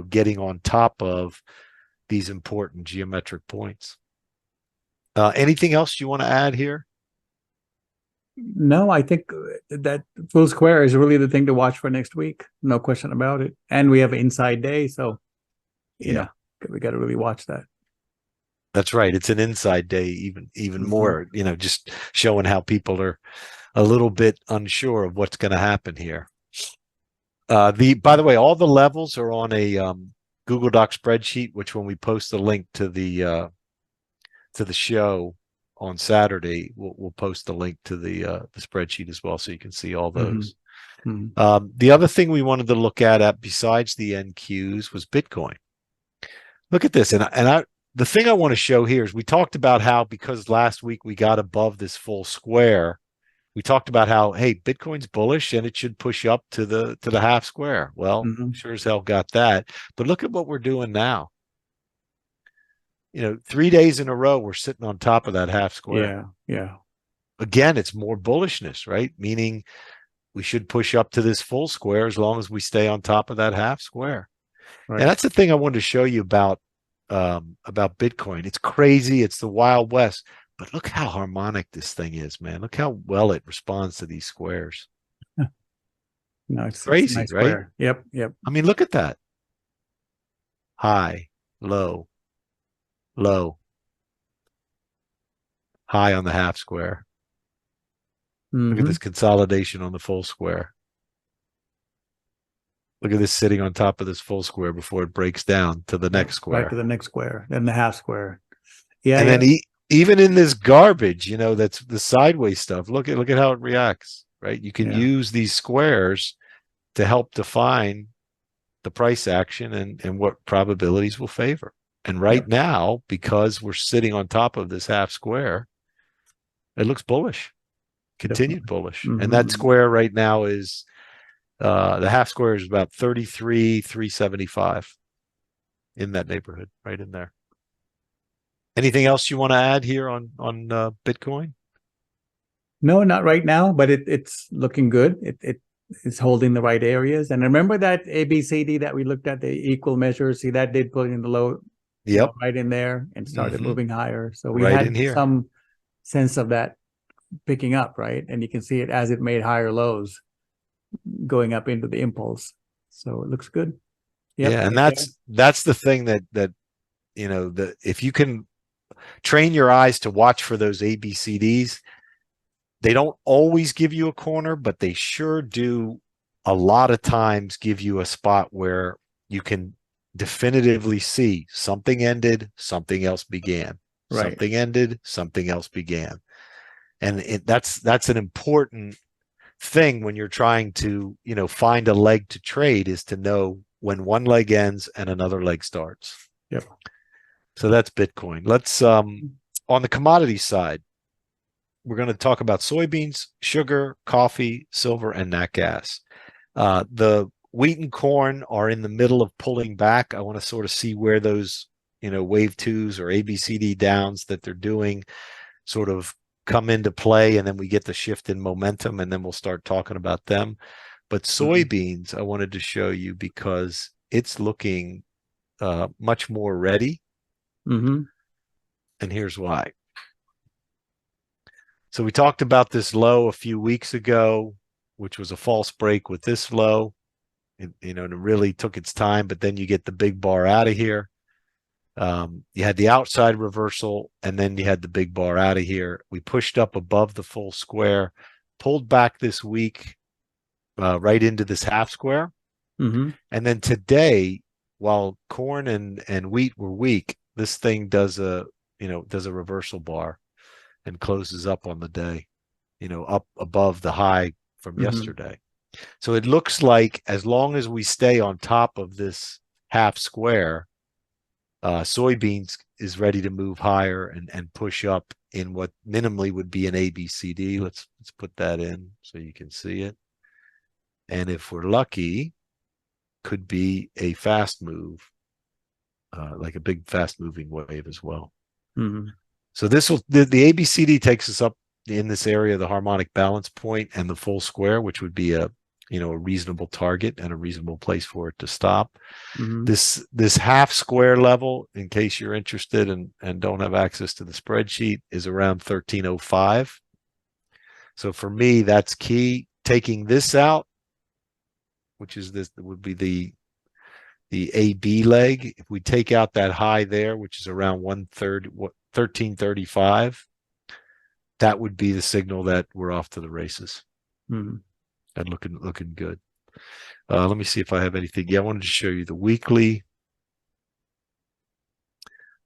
getting on top of these important geometric points. Anything else you want to add here? No, I think that full square is really the thing to watch for next week. No question about it. And we have an inside day, so we got to really watch that. That's right. It's an inside day, even more. Just showing how people are a little bit unsure of what's going to happen here. By the way, all the levels are on a Google Doc spreadsheet, which when we post the link to the show on Saturday, we'll post the link to the spreadsheet as well, so you can see all those. The other thing we wanted to look at besides the NQs was Bitcoin. Look at this, and the thing I want to show here is we talked about how, because last week we got above this full square, we talked about how, hey, Bitcoin's bullish and it should push up to the half square. Well, sure as hell got that. But look at what we're doing now. 3 days in a row, we're sitting on top of that half square. Yeah. Again, it's more bullishness, right? Meaning we should push up to this full square as long as we stay on top of that half square. Right. And that's the thing I wanted to show you about about Bitcoin. It's crazy. It's the Wild West. But look how harmonic this thing is, man. Look how well it responds to these squares. No, it's a Crazy, nice right? square. Yep, yep. I mean, look at that. High, low, low, high on the half square. Look at this consolidation on the full square. Look at this sitting on top of this full square before it breaks down to the next square. Right to the next square, then the half square. Yeah. And then even in this garbage, you know, that's the sideways stuff. Look at how it reacts, right? You can use these squares to help define the price action and what probabilities will favor. And right now, because we're sitting on top of this half square, it looks bullish, continued bullish. And that square right now is the half square is about 33,375 in that neighborhood, right in there. Anything else you want to add here on Bitcoin? No, not right now, but it's looking good. It is holding the right areas. And remember that ABCD that we looked at, the equal measures. See, that did put in the low, right in there and started moving higher. So we had some sense of that picking up, right? And you can see it as it made higher lows going up into the impulse. So it looks good. Yeah, and that's the thing that you know, if you can train your eyes to watch for those ABCDs, they don't always give you a corner, but they sure do a lot of times give you a spot where you can definitively see something ended, something else began. Something ended, something else began. And that's an important thing when you're trying to, you know, find a leg to trade, is to know when one leg ends and another leg starts. Yep. So that's Bitcoin. Let's on the commodity side, we're going to talk about soybeans, sugar, coffee, silver, and nat gas. The wheat and corn are in the middle of pulling back. I want to sort of see where those, you know, wave twos or ABCD downs that they're doing sort of come into play, and then we get the shift in momentum, and then we'll start talking about them. But soybeans, I wanted to show you because it's looking much more ready. And here's why. So we talked about this low a few weeks ago, which was a false break with this low. You know, and it really took its time, but then you get the big bar out of here. You had the outside reversal, and then you had the big bar out of here. We pushed up above the full square, pulled back this week right into this half square. And then today, while corn and wheat were weak, this thing does a reversal bar and closes up on the day, you know, up above the high from yesterday. So it looks like as long as we stay on top of this half square, soybeans is ready to move higher and push up in what minimally would be an ABCD. Let's put that in so you can see it. And if we're lucky, could be a fast move, like a big fast moving wave as well. So this will the ABCD takes us up in this area, the harmonic balance point and the full square, which would be a reasonable target and a reasonable place for it to stop. This half square level, in case you're interested and don't have access to the spreadsheet, is around 1305. So for me, that's key. Taking this out, which is this would be the AB leg. If we take out that high there, which is around 1335, that would be the signal that we're off to the races. And looking good. Let me see if I have anything. Yeah, I wanted to show you the weekly.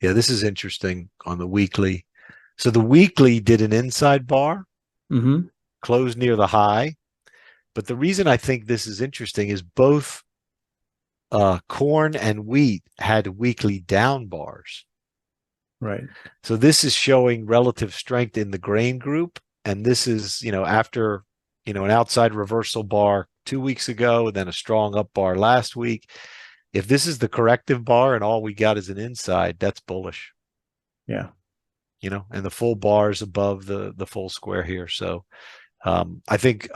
Yeah, this is interesting on the weekly. So the weekly did an inside bar, closed near the high. But the reason I think this is interesting is both corn and wheat had weekly down bars. So this is showing relative strength in the grain group. And this is, after, an outside reversal bar 2 weeks ago, and then a strong up bar last week. If this is the corrective bar and all we got is an inside, that's bullish. Yeah. And the full bar is above the full square here. So I think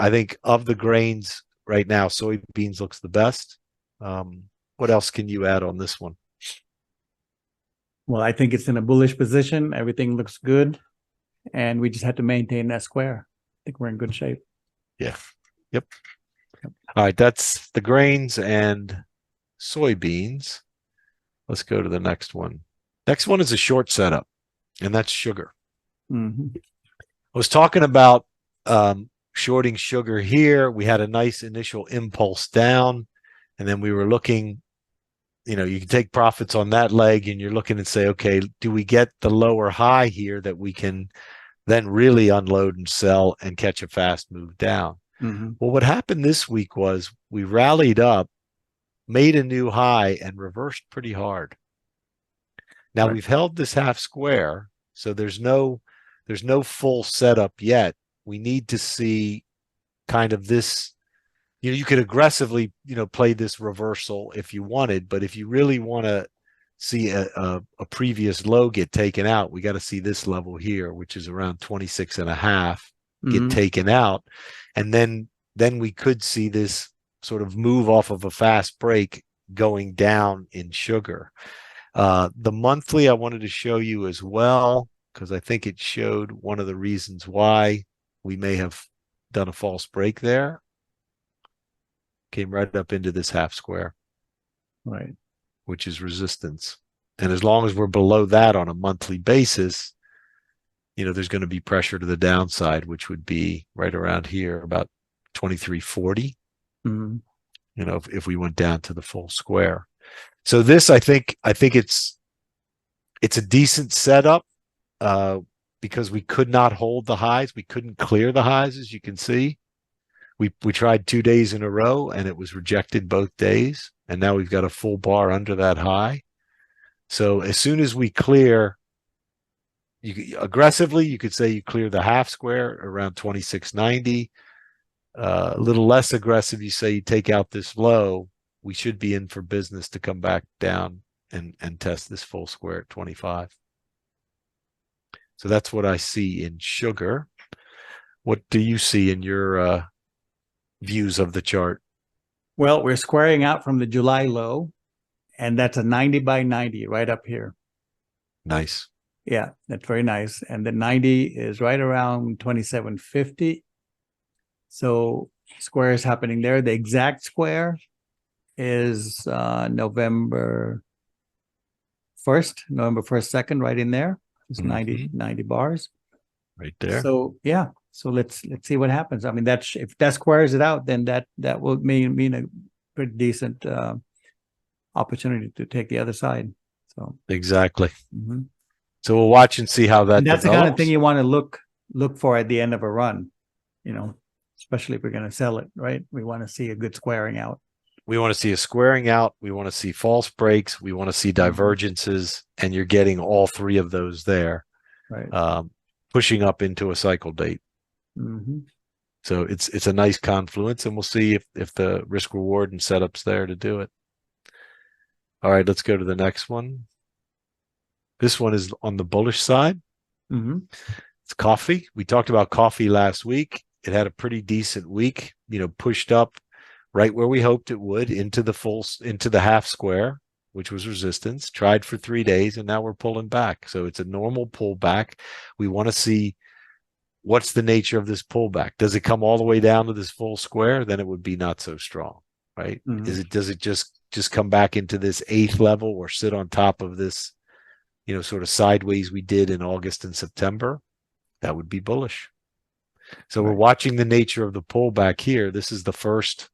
of the grains right now, soybeans looks the best. What else can you add on this one? Well, I think it's in a bullish position. Everything looks good. And we just have to maintain that square. I think we're in good shape. Yeah. Yep. All right. That's the grains and soybeans. Let's go to the next one. Next one is a short setup, and that's sugar. Mm-hmm. I was talking about shorting sugar here. We had a nice initial impulse down, and then we were looking, you can take profits on that leg, and you're looking and say, okay, do we get the lower high here that we can then really unload and sell and catch a fast move down? Mm-hmm. Well, what happened this week was we rallied up, made a new high, and reversed pretty hard. Now Right. we've held this half square, so there's no full setup yet. We need to see kind of this, you could aggressively, play this reversal if you wanted, but if you really want to see a previous low get taken out, we got to see this level here, which is around 26.5, get taken out. And then we could see this sort of move off of a fast break going down in sugar. The monthly I wanted to show you as well, because I think it showed one of the reasons why we may have done a false break there. Came right up into this half square, Right, which is resistance. And as long as we're below that on a monthly basis, there's going to be pressure to the downside, which would be right around here, about 2340. If we went down to the full square. So this, I think it's a decent setup because we could not hold the highs. We couldn't clear the highs, as you can see. We tried 2 days in a row, and it was rejected both days. And now we've got a full bar under that high. So as soon as we clear, aggressively, you could say you clear the half square around 2690. A little less aggressive, you say you take out this low. We should be in for business to come back down and test this full square at 25. So that's what I see in sugar. What do you see in your views of the chart? Well, we're squaring out from the July low, and that's a 90 by 90 right up here. Nice. Yeah, that's very nice. And the 90 is right around 2750. So square is happening there. The exact square is November 1st, 2nd, right in there. It's 90 bars. Right there. So yeah. So let's see what happens. I mean, if that squares it out, then that will mean a pretty decent opportunity to take the other side. So exactly. So we'll watch and see how that and that's develops. The kind of thing you want to look for at the end of a run, especially if we're going to sell it, right? We want to see a good squaring out. We want to see a squaring out. We want to see false breaks. We want to see divergences, and you're getting all three of those there, right? Pushing up into a cycle date. So it's a nice confluence, and we'll see if the risk reward and setup's there to do it. All right, let's go to the next one. This one is on the bullish side. It's coffee. We talked about coffee last week. It had a pretty decent week, pushed up right where we hoped it would into the half square, which was resistance, tried for 3 days, and now we're pulling back. So it's a normal pullback. We want to see what's the nature of this pullback. Does it come all the way down to this full square? Then it would be not so strong, right? Does it just come back into this 8th level or sit on top of this, sort of sideways we did in August and September? That would be bullish. So we're watching the nature of the pullback here. This is the first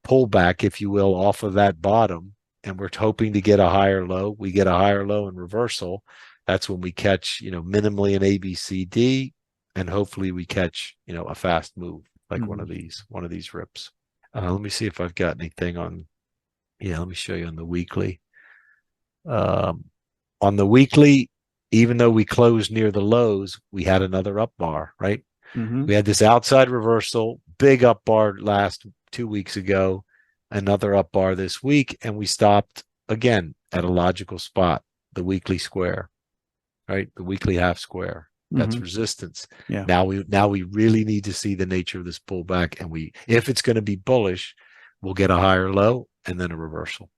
pullback, if you will, off of that bottom, and we're hoping to get a higher low. We get a higher low in reversal. That's when we catch, minimally an ABCD, and hopefully we catch, a fast move like one of these rips. Let me see if I've got anything on. Yeah, let me show you on the weekly. On the weekly, even though we closed near the lows, we had another up bar, right? We had this outside reversal, big up bar last 2 weeks ago, another up bar this week, and we stopped again at a logical spot, the weekly square, right? The weekly half square. That's resistance. Yeah. Now we really need to see the nature of this pullback, and if it's going to be bullish, we'll get a higher low and then a reversal.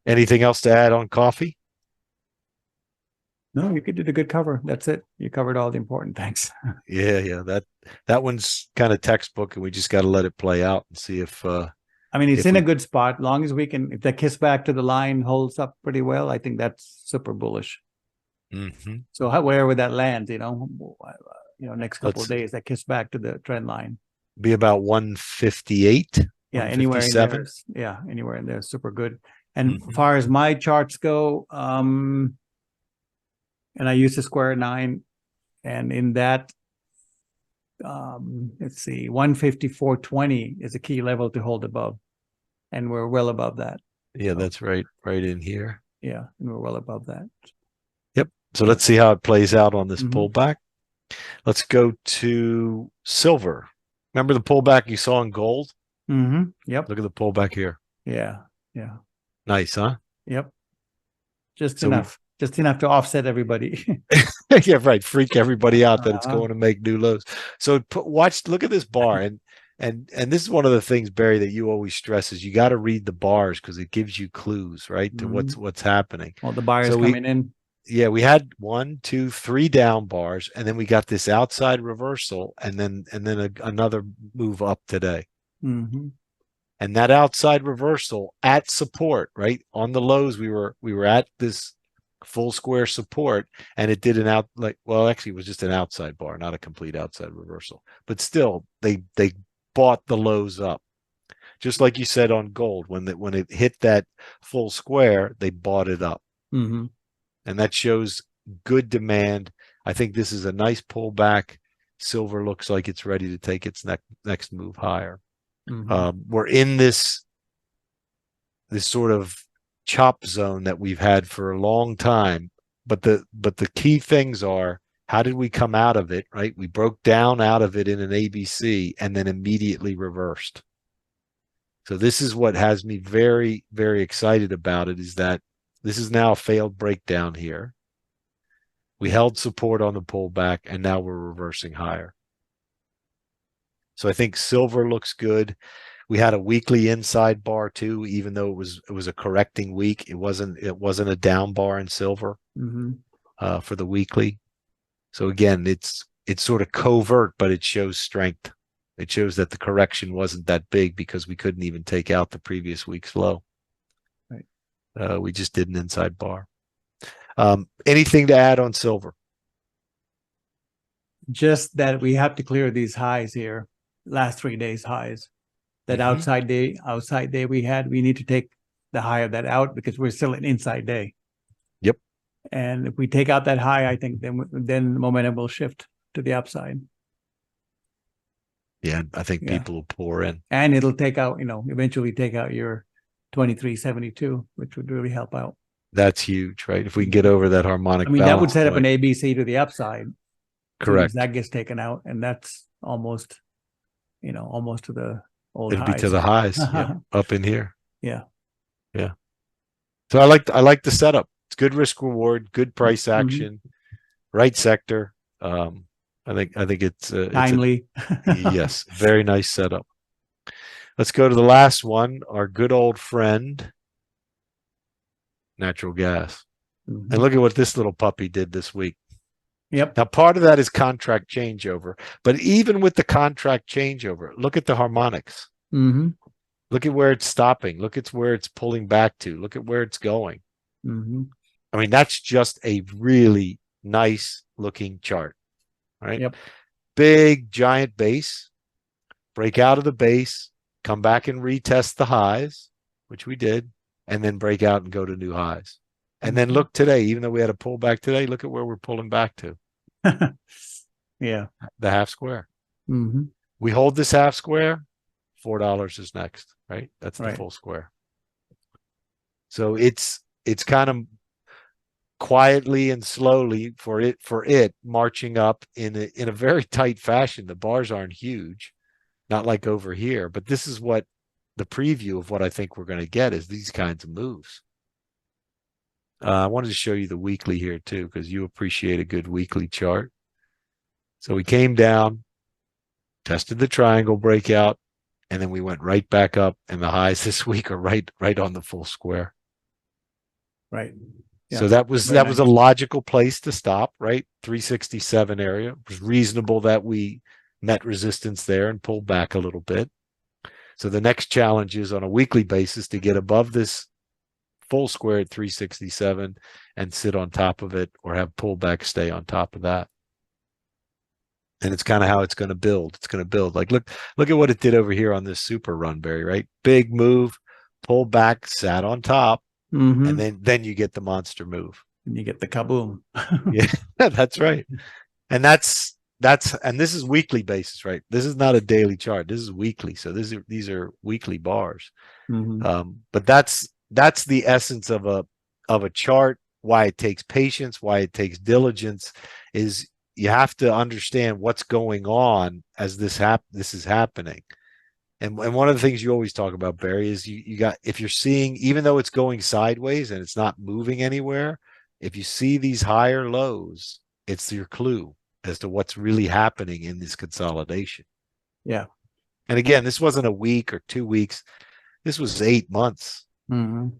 Anything else to add on coffee? No, you did a good cover. That's it. You covered all the important things. Yeah. That one's kind of textbook, and we just got to let it play out and see if. I mean, it's if in we, a good spot. Long as we can, if that kiss back to the line holds up pretty well, I think that's super bullish. Mhm. So where would that land? Next couple of Let's days, that kiss back to the trend line. be about 158. Yeah, anywhere in there. 157. Anywhere in there, super good. And Mhm. as far as my charts go, and I use the square 9, and in that, let's see, 154.20 is a key level to hold above, and we're well above that. Yeah, that's right in here. Yeah, and we're well above that. Yep. So let's see how it plays out on this Mhm. pullback. Let's go to silver. Remember the pullback you saw in gold? Mm-hmm. Yep. Look at the pullback here. Yeah. Nice, huh? Yep. Just So enough to offset everybody. yeah, right. Freak everybody out that it's Uh-huh. going to make new lows. So look at this bar, and this is one of the things, Barry, that you always stress is you got to read the bars because it gives you clues, right, to what's happening. Well, the buyers So coming in. Yeah, we had 1, 2, 3 down bars, and then we got this outside reversal, and then another move up today. Mm-hmm. And that outside reversal at support, right on the lows, we were at this full square support, and it did actually it was just an outside bar, not a complete outside reversal, but still they bought the lows up, just like you said on gold when it hit that full square, they bought it up. Mm-hmm. And that shows good demand. I think this is a nice pullback. Silver looks like it's ready to take its next move higher. Mm-hmm. We're in this sort of chop zone that we've had for a long time, but the key things are, how did we come out of it? Right, we broke down out of it in an ABC and then immediately reversed. So this is what has me very, very excited about it, is that this is now a failed breakdown here. We held support on the pullback, and now we're reversing higher. So I think silver looks good. We had a weekly inside bar too, even though it was a correcting week. It wasn't a down bar in silver for the weekly. So again, it's sort of covert, but it shows strength. It shows that the correction wasn't that big because we couldn't even take out the previous week's low. Right. We just did an inside bar. Anything to add on silver? Just that we have to clear these highs here, last 3 days highs. That outside day we need to take the high of that out because we're still an inside day. Yep. And if we take out that high, I think then momentum will shift to the upside. Yeah, I think people will pour in. And it'll take out, eventually take out your 23.72, which would really help out. That's huge, right? If we can get over that harmonic balance that would set point. up an ABC to the upside. Correct. That gets taken out, and that's almost to the old It'd highs. be to the highs, up in here. Yeah. So I like the setup. It's good risk reward, good price action, right sector. I think it's timely. Yes, very nice setup. Let's go to the last one, our good old friend, natural gas. And look at what this little puppy did this week. Yep. Now, part of that is contract changeover, but even with the contract changeover, look at the harmonics. Look at where it's stopping. Look at where it's pulling back to. Look at where it's going. I mean, that's just a really nice looking chart, right? Yep. Big, giant base, break out of the base, come back and retest the highs, which we did, and then break out and go to new highs. And then look today, even though we had a pullback today, look at where we're pulling back to. Yeah. The half square. We hold this half square, $4 is next, right? That's the full square. So it's kind of quietly and slowly for it marching up in a very tight fashion. The bars aren't huge, not like over here, but this is what the preview of what I think we're going to get is these kinds of moves. I wanted to show you the weekly here too, because you appreciate a good weekly chart. So we came down, tested the triangle breakout, and then we went right back up, and the highs this week are right on the full square. Right. So that was a logical place to stop, right? 367 area. It was reasonable that we met resistance there and pulled back a little bit. So the next challenge is on a weekly basis to get above this full square at 367 and sit on top of it, or have pullback stay on top of that. And it's kind of how it's going to build. It's going to build. Like, look at what it did over here on this super run, Barrie, right? Big move, pull back, sat on top, and then you get the monster move. And you get the kaboom. Yeah, that's right. And that's and this is weekly basis, right? This is not a daily chart. This is weekly. So these are weekly bars. But that's the essence of a chart. Why it takes patience, why it takes diligence, is you have to understand what's going on as this is happening. And one of the things you always talk about, Barrie, is you got, if you're seeing, even though it's going sideways and it's not moving anywhere, if you see these higher lows, it's your clue as to what's really happening in this consolidation. Yeah. And again, this wasn't a week or 2 weeks. This was 8 months, 7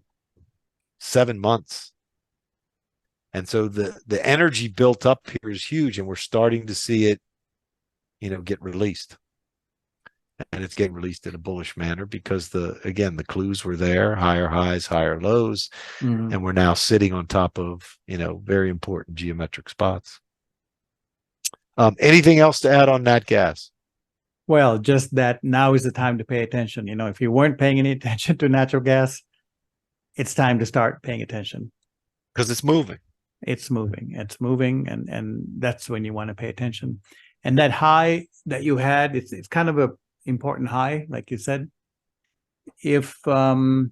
months. And so the energy built up here is huge, and we're starting to see it, get released. And it's getting released in a bullish manner because the clues were there, higher highs, higher lows, and we're now sitting on top of, very important geometric spots. Anything else to add on nat gas? Well, just that now is the time to pay attention. If you weren't paying any attention to natural gas, it's time to start paying attention. Because it's moving. It's moving. It's moving, and that's when you want to pay attention. And that high that you had, it's kind of a important high, like you said. If so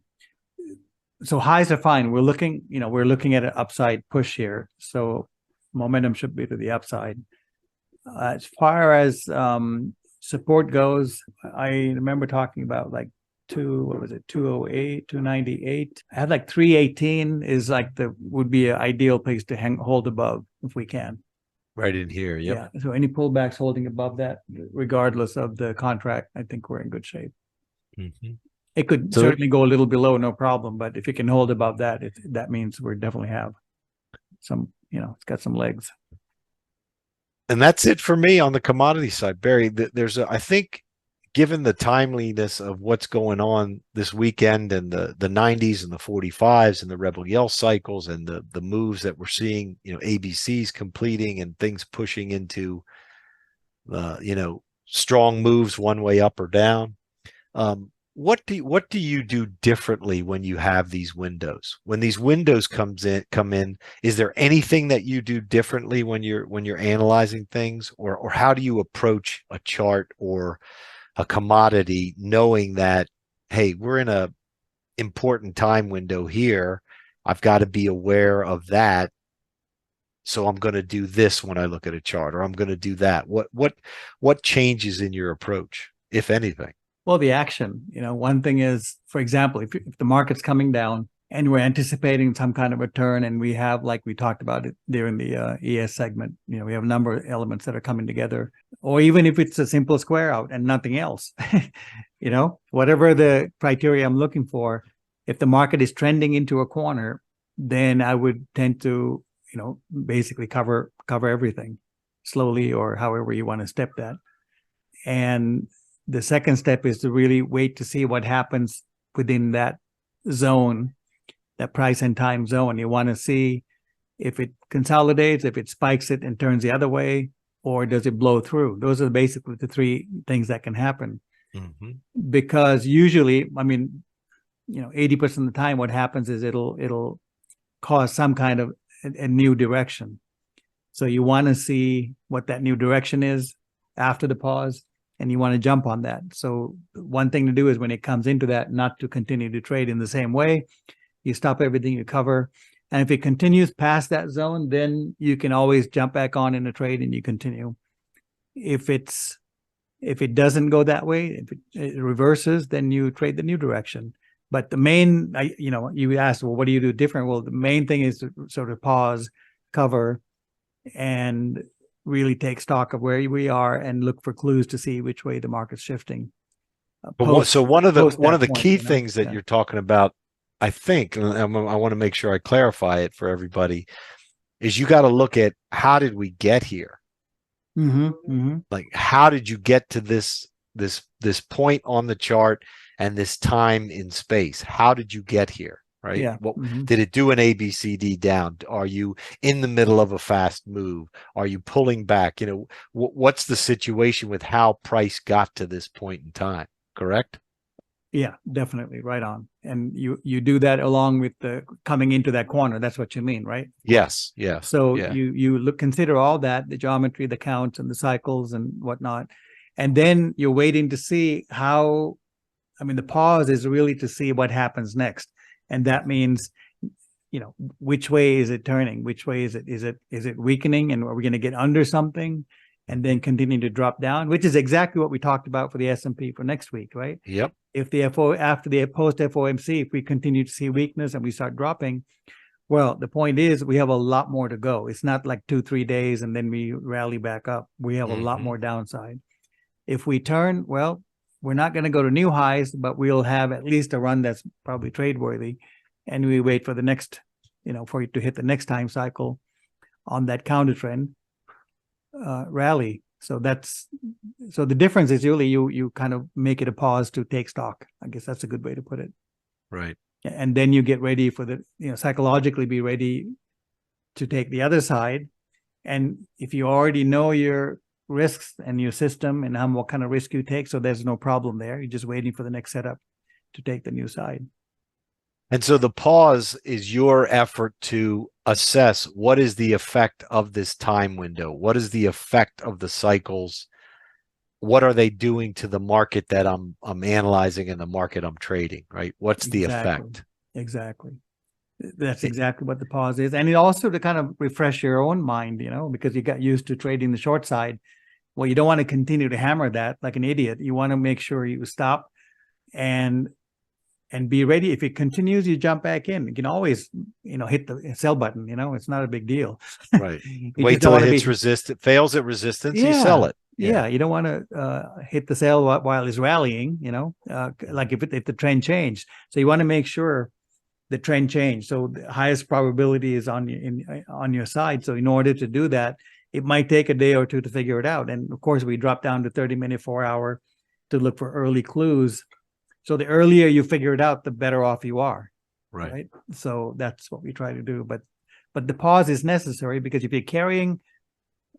highs are fine. We're looking at an upside push here. So momentum should be to the upside. As far as support goes, I remember talking about like 208, 298. I had like 318 is like would be an ideal place to hold above if we can. Right in here. Yep. Yeah. So any pullbacks holding above that, regardless of the contract, I think we're in good shape. It could certainly go a little below, no problem. But if you can hold above that, that means we definitely have some, it's got some legs. And that's it for me on the commodity side, Barrie. I think, given the timeliness of what's going on this weekend, and the 90s and the 45s and the Rebel Yell cycles and the moves that we're seeing, ABCs completing and things pushing into, strong moves one way up or down. What do you do differently when you have these windows? When these windows come in, is there anything that you do differently when you're analyzing things, or how do you approach a chart or a commodity, knowing that, hey, we're in a important time window here. I've got to be aware of that. So I'm going to do this when I look at a chart, or I'm going to do that. What changes in your approach, if anything? Well, the action, one thing is, for example, if the market's coming down and we're anticipating some kind of return, and we have, like we talked about it during the ES segment, we have a number of elements that are coming together, or even if it's a simple square out and nothing else, whatever the criteria I'm looking for, if the market is trending into a corner, then I would tend to, basically cover everything slowly, or however you want to step that. And the second step is to really wait to see what happens within that zone, that price and time zone. You want to see if it consolidates, if it spikes it and turns the other way, or does it blow through? Those are basically the three things that can happen. Because usually, 80% of the time, what happens is it'll cause some kind of a new direction. So you want to see what that new direction is after the pause, and you want to jump on that. So one thing to do is, when it comes into that, not to continue to trade in the same way. You stop everything, you cover. And if it continues past that zone, then you can always jump back on in a trade and you continue. If it doesn't go that way, if it reverses, then you trade the new direction. But the main, you asked, well, what do you do different? Well, the main thing is to sort of pause, cover, and really take stock of where we are and look for clues to see which way the market's shifting. So one of the key things that you're talking about I think, and I want to make sure I clarify it for everybody, is you got to look at how did we get here? Like, how did you get to this point on the chart and this time in space? How did you get here? Right? Yeah. What did it do an ABCD down? Are you in the middle of a fast move? Are you pulling back? You know, what's the situation with how price got to this point in time? Correct? Yeah, definitely. Right on. And you do that along with the coming into that corner. That's what you mean, right? Yes. Yes. So yeah. you consider all that, the geometry, the counts and the cycles and whatnot. And then you're waiting to see how, I mean, the pause is really to see what happens next. And that means, you know, which way is it turning? Which way is it weakening? And are we going to get under something and then continue to drop down, which is exactly what we talked about for the S&P for next week, right? Yep. If the after the post FOMC, if we continue to see weakness and we start dropping, well, the point is we have a lot more to go. It's not like 2-3 days and then we rally back up. We have a lot more downside. If we turn, well, we're not going to go to new highs, but we'll have at least a run that's probably trade worthy. And we wait for the next, you know, for it to hit the next time cycle on that counter trend rally. So the difference is really you kind of make it a pause to take stock. I guess that's a good way to put it. Right. And then you get ready for the, you know, psychologically be ready to take the other side. And if you already know your risks and your system and what kind of risk you take, so there's no problem there. You're just waiting for the next setup to take the new side. And so the pause is your effort to assess what is the effect of this time window? What is the effect of the cycles? What are they doing to the market that I'm analyzing and the market I'm trading, right? What's the effect? Exactly. That's exactly what the pause is. And it also to kind of refresh your own mind, you know, because you got used to trading the short side. Well, you don't want to continue to hammer that like an idiot. You want to make sure you stop and be ready. If it continues, you jump back in. You can always, you know, hit the sell button. You know, it's not a big deal. Right. Wait till it hits resistance, fails at resistance, you sell it. Yeah, you don't want to hit the sell while it's rallying. You know, like if the trend changed. So you want to make sure the trend changed. So the highest probability is on your side. So in order to do that, it might take a day or two to figure it out. And of course, we drop down to 30-minute, 4-hour to look for early clues. So the earlier you figure it out, the better off you are. Right. So that's what we try to do. But the pause is necessary because if you're carrying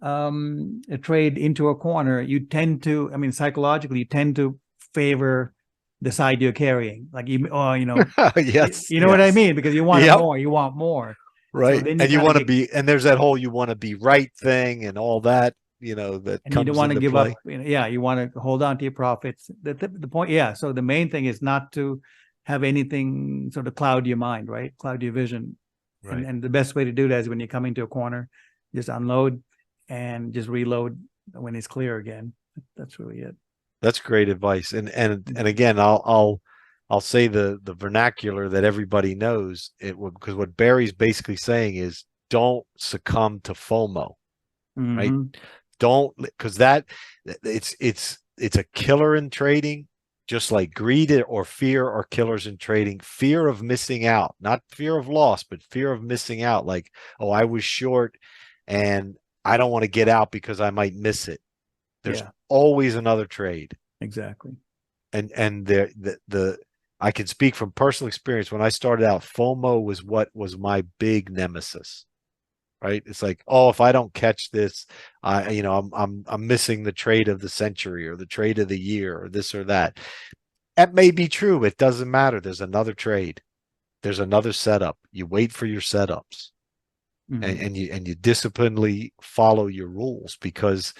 a trade into a corner, you tend to, I mean, psychologically, you tend to favor the side you're carrying. Like, you know, yes, you know what I mean? Because you want more, you want more. Right. So and you want to be, and there's that whole, you want to be right thing and all that, you know, that and you don't want to give up. You know, yeah. You want to hold on to your profits. The point. Yeah. So the main thing is not to have anything sort of cloud your mind, right? Cloud your vision. Right. And the best way to do that is when you're coming to a corner, just unload and just reload when it's clear again. That's really it. That's great advice. And again, I'll say the vernacular that everybody knows it, because what Barry's basically saying is don't succumb to FOMO, right? Don't, because that it's a killer in trading, just like greed or fear are killers in trading. Fear of missing out, not fear of loss, but fear of missing out. Like, oh, I was short and I don't want to get out because I might miss it. There's always another trade. Exactly. And the I can speak from personal experience. When I started out, FOMO was what was my big nemesis. Right? It's like, oh, if I don't catch this, I'm missing the trade of the century or the trade of the year or this or that. That may be true. It doesn't matter. There's another trade. There's another setup. You wait for your setups, and you disciplinedly follow your rules, because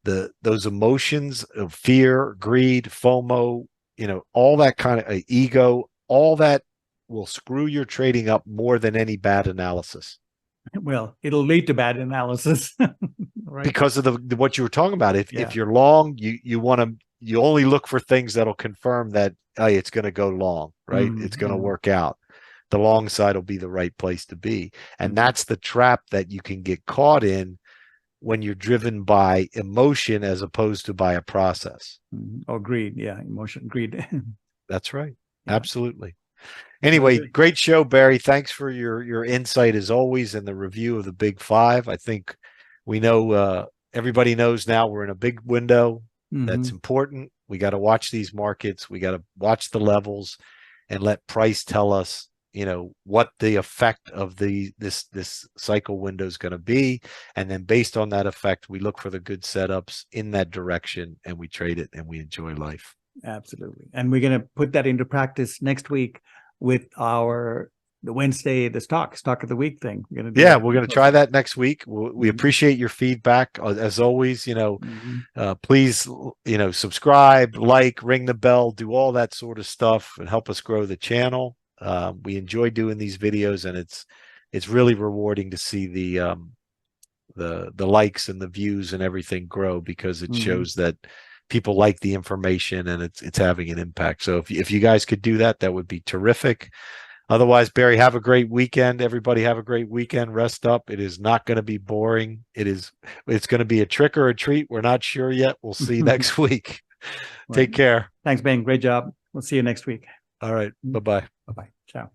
those emotions of fear, greed, FOMO, you know, all that kind of ego, all that will screw your trading up more than any bad analysis. Well, it'll lead to bad analysis, right? Because of what you were talking about. If you're long, you only look for things that'll confirm that, hey, it's going to go long, right? It's going to work out. The long side will be the right place to be. And that's the trap that you can get caught in when you're driven by emotion as opposed to by a process. Or greed. Yeah. Emotion, greed. That's right. Yeah. Absolutely. Anyway, Okay. great show, Barrie. Thanks for your insight as always and the review of the Big Five. I think we know everybody knows now we're in a big window. That's important. We got to watch these markets. We got to watch the levels and let price tell us, what the effect of this cycle window is going to be. And then based on that effect, we look for the good setups in that direction and we trade it and we enjoy life. Absolutely. And we're going to put that into practice next week with the Wednesday, the stock of the week thing. We're going to try that next week. We appreciate your feedback as always. Please, subscribe, like, ring the bell, do all that sort of stuff and help us grow the channel. We enjoy doing these videos and it's really rewarding to see the likes and the views and everything grow because it shows that people like the information and it's having an impact. So if you guys could do that, that would be terrific. Otherwise, Barrie, have a great weekend. Everybody have a great weekend. Rest up. It is not going to be boring. It's going to be a trick or a treat. We're not sure yet. We'll see next week. Take care. Thanks, Ben. Great job. We'll see you next week. All right. Bye-bye. Bye-bye. Ciao.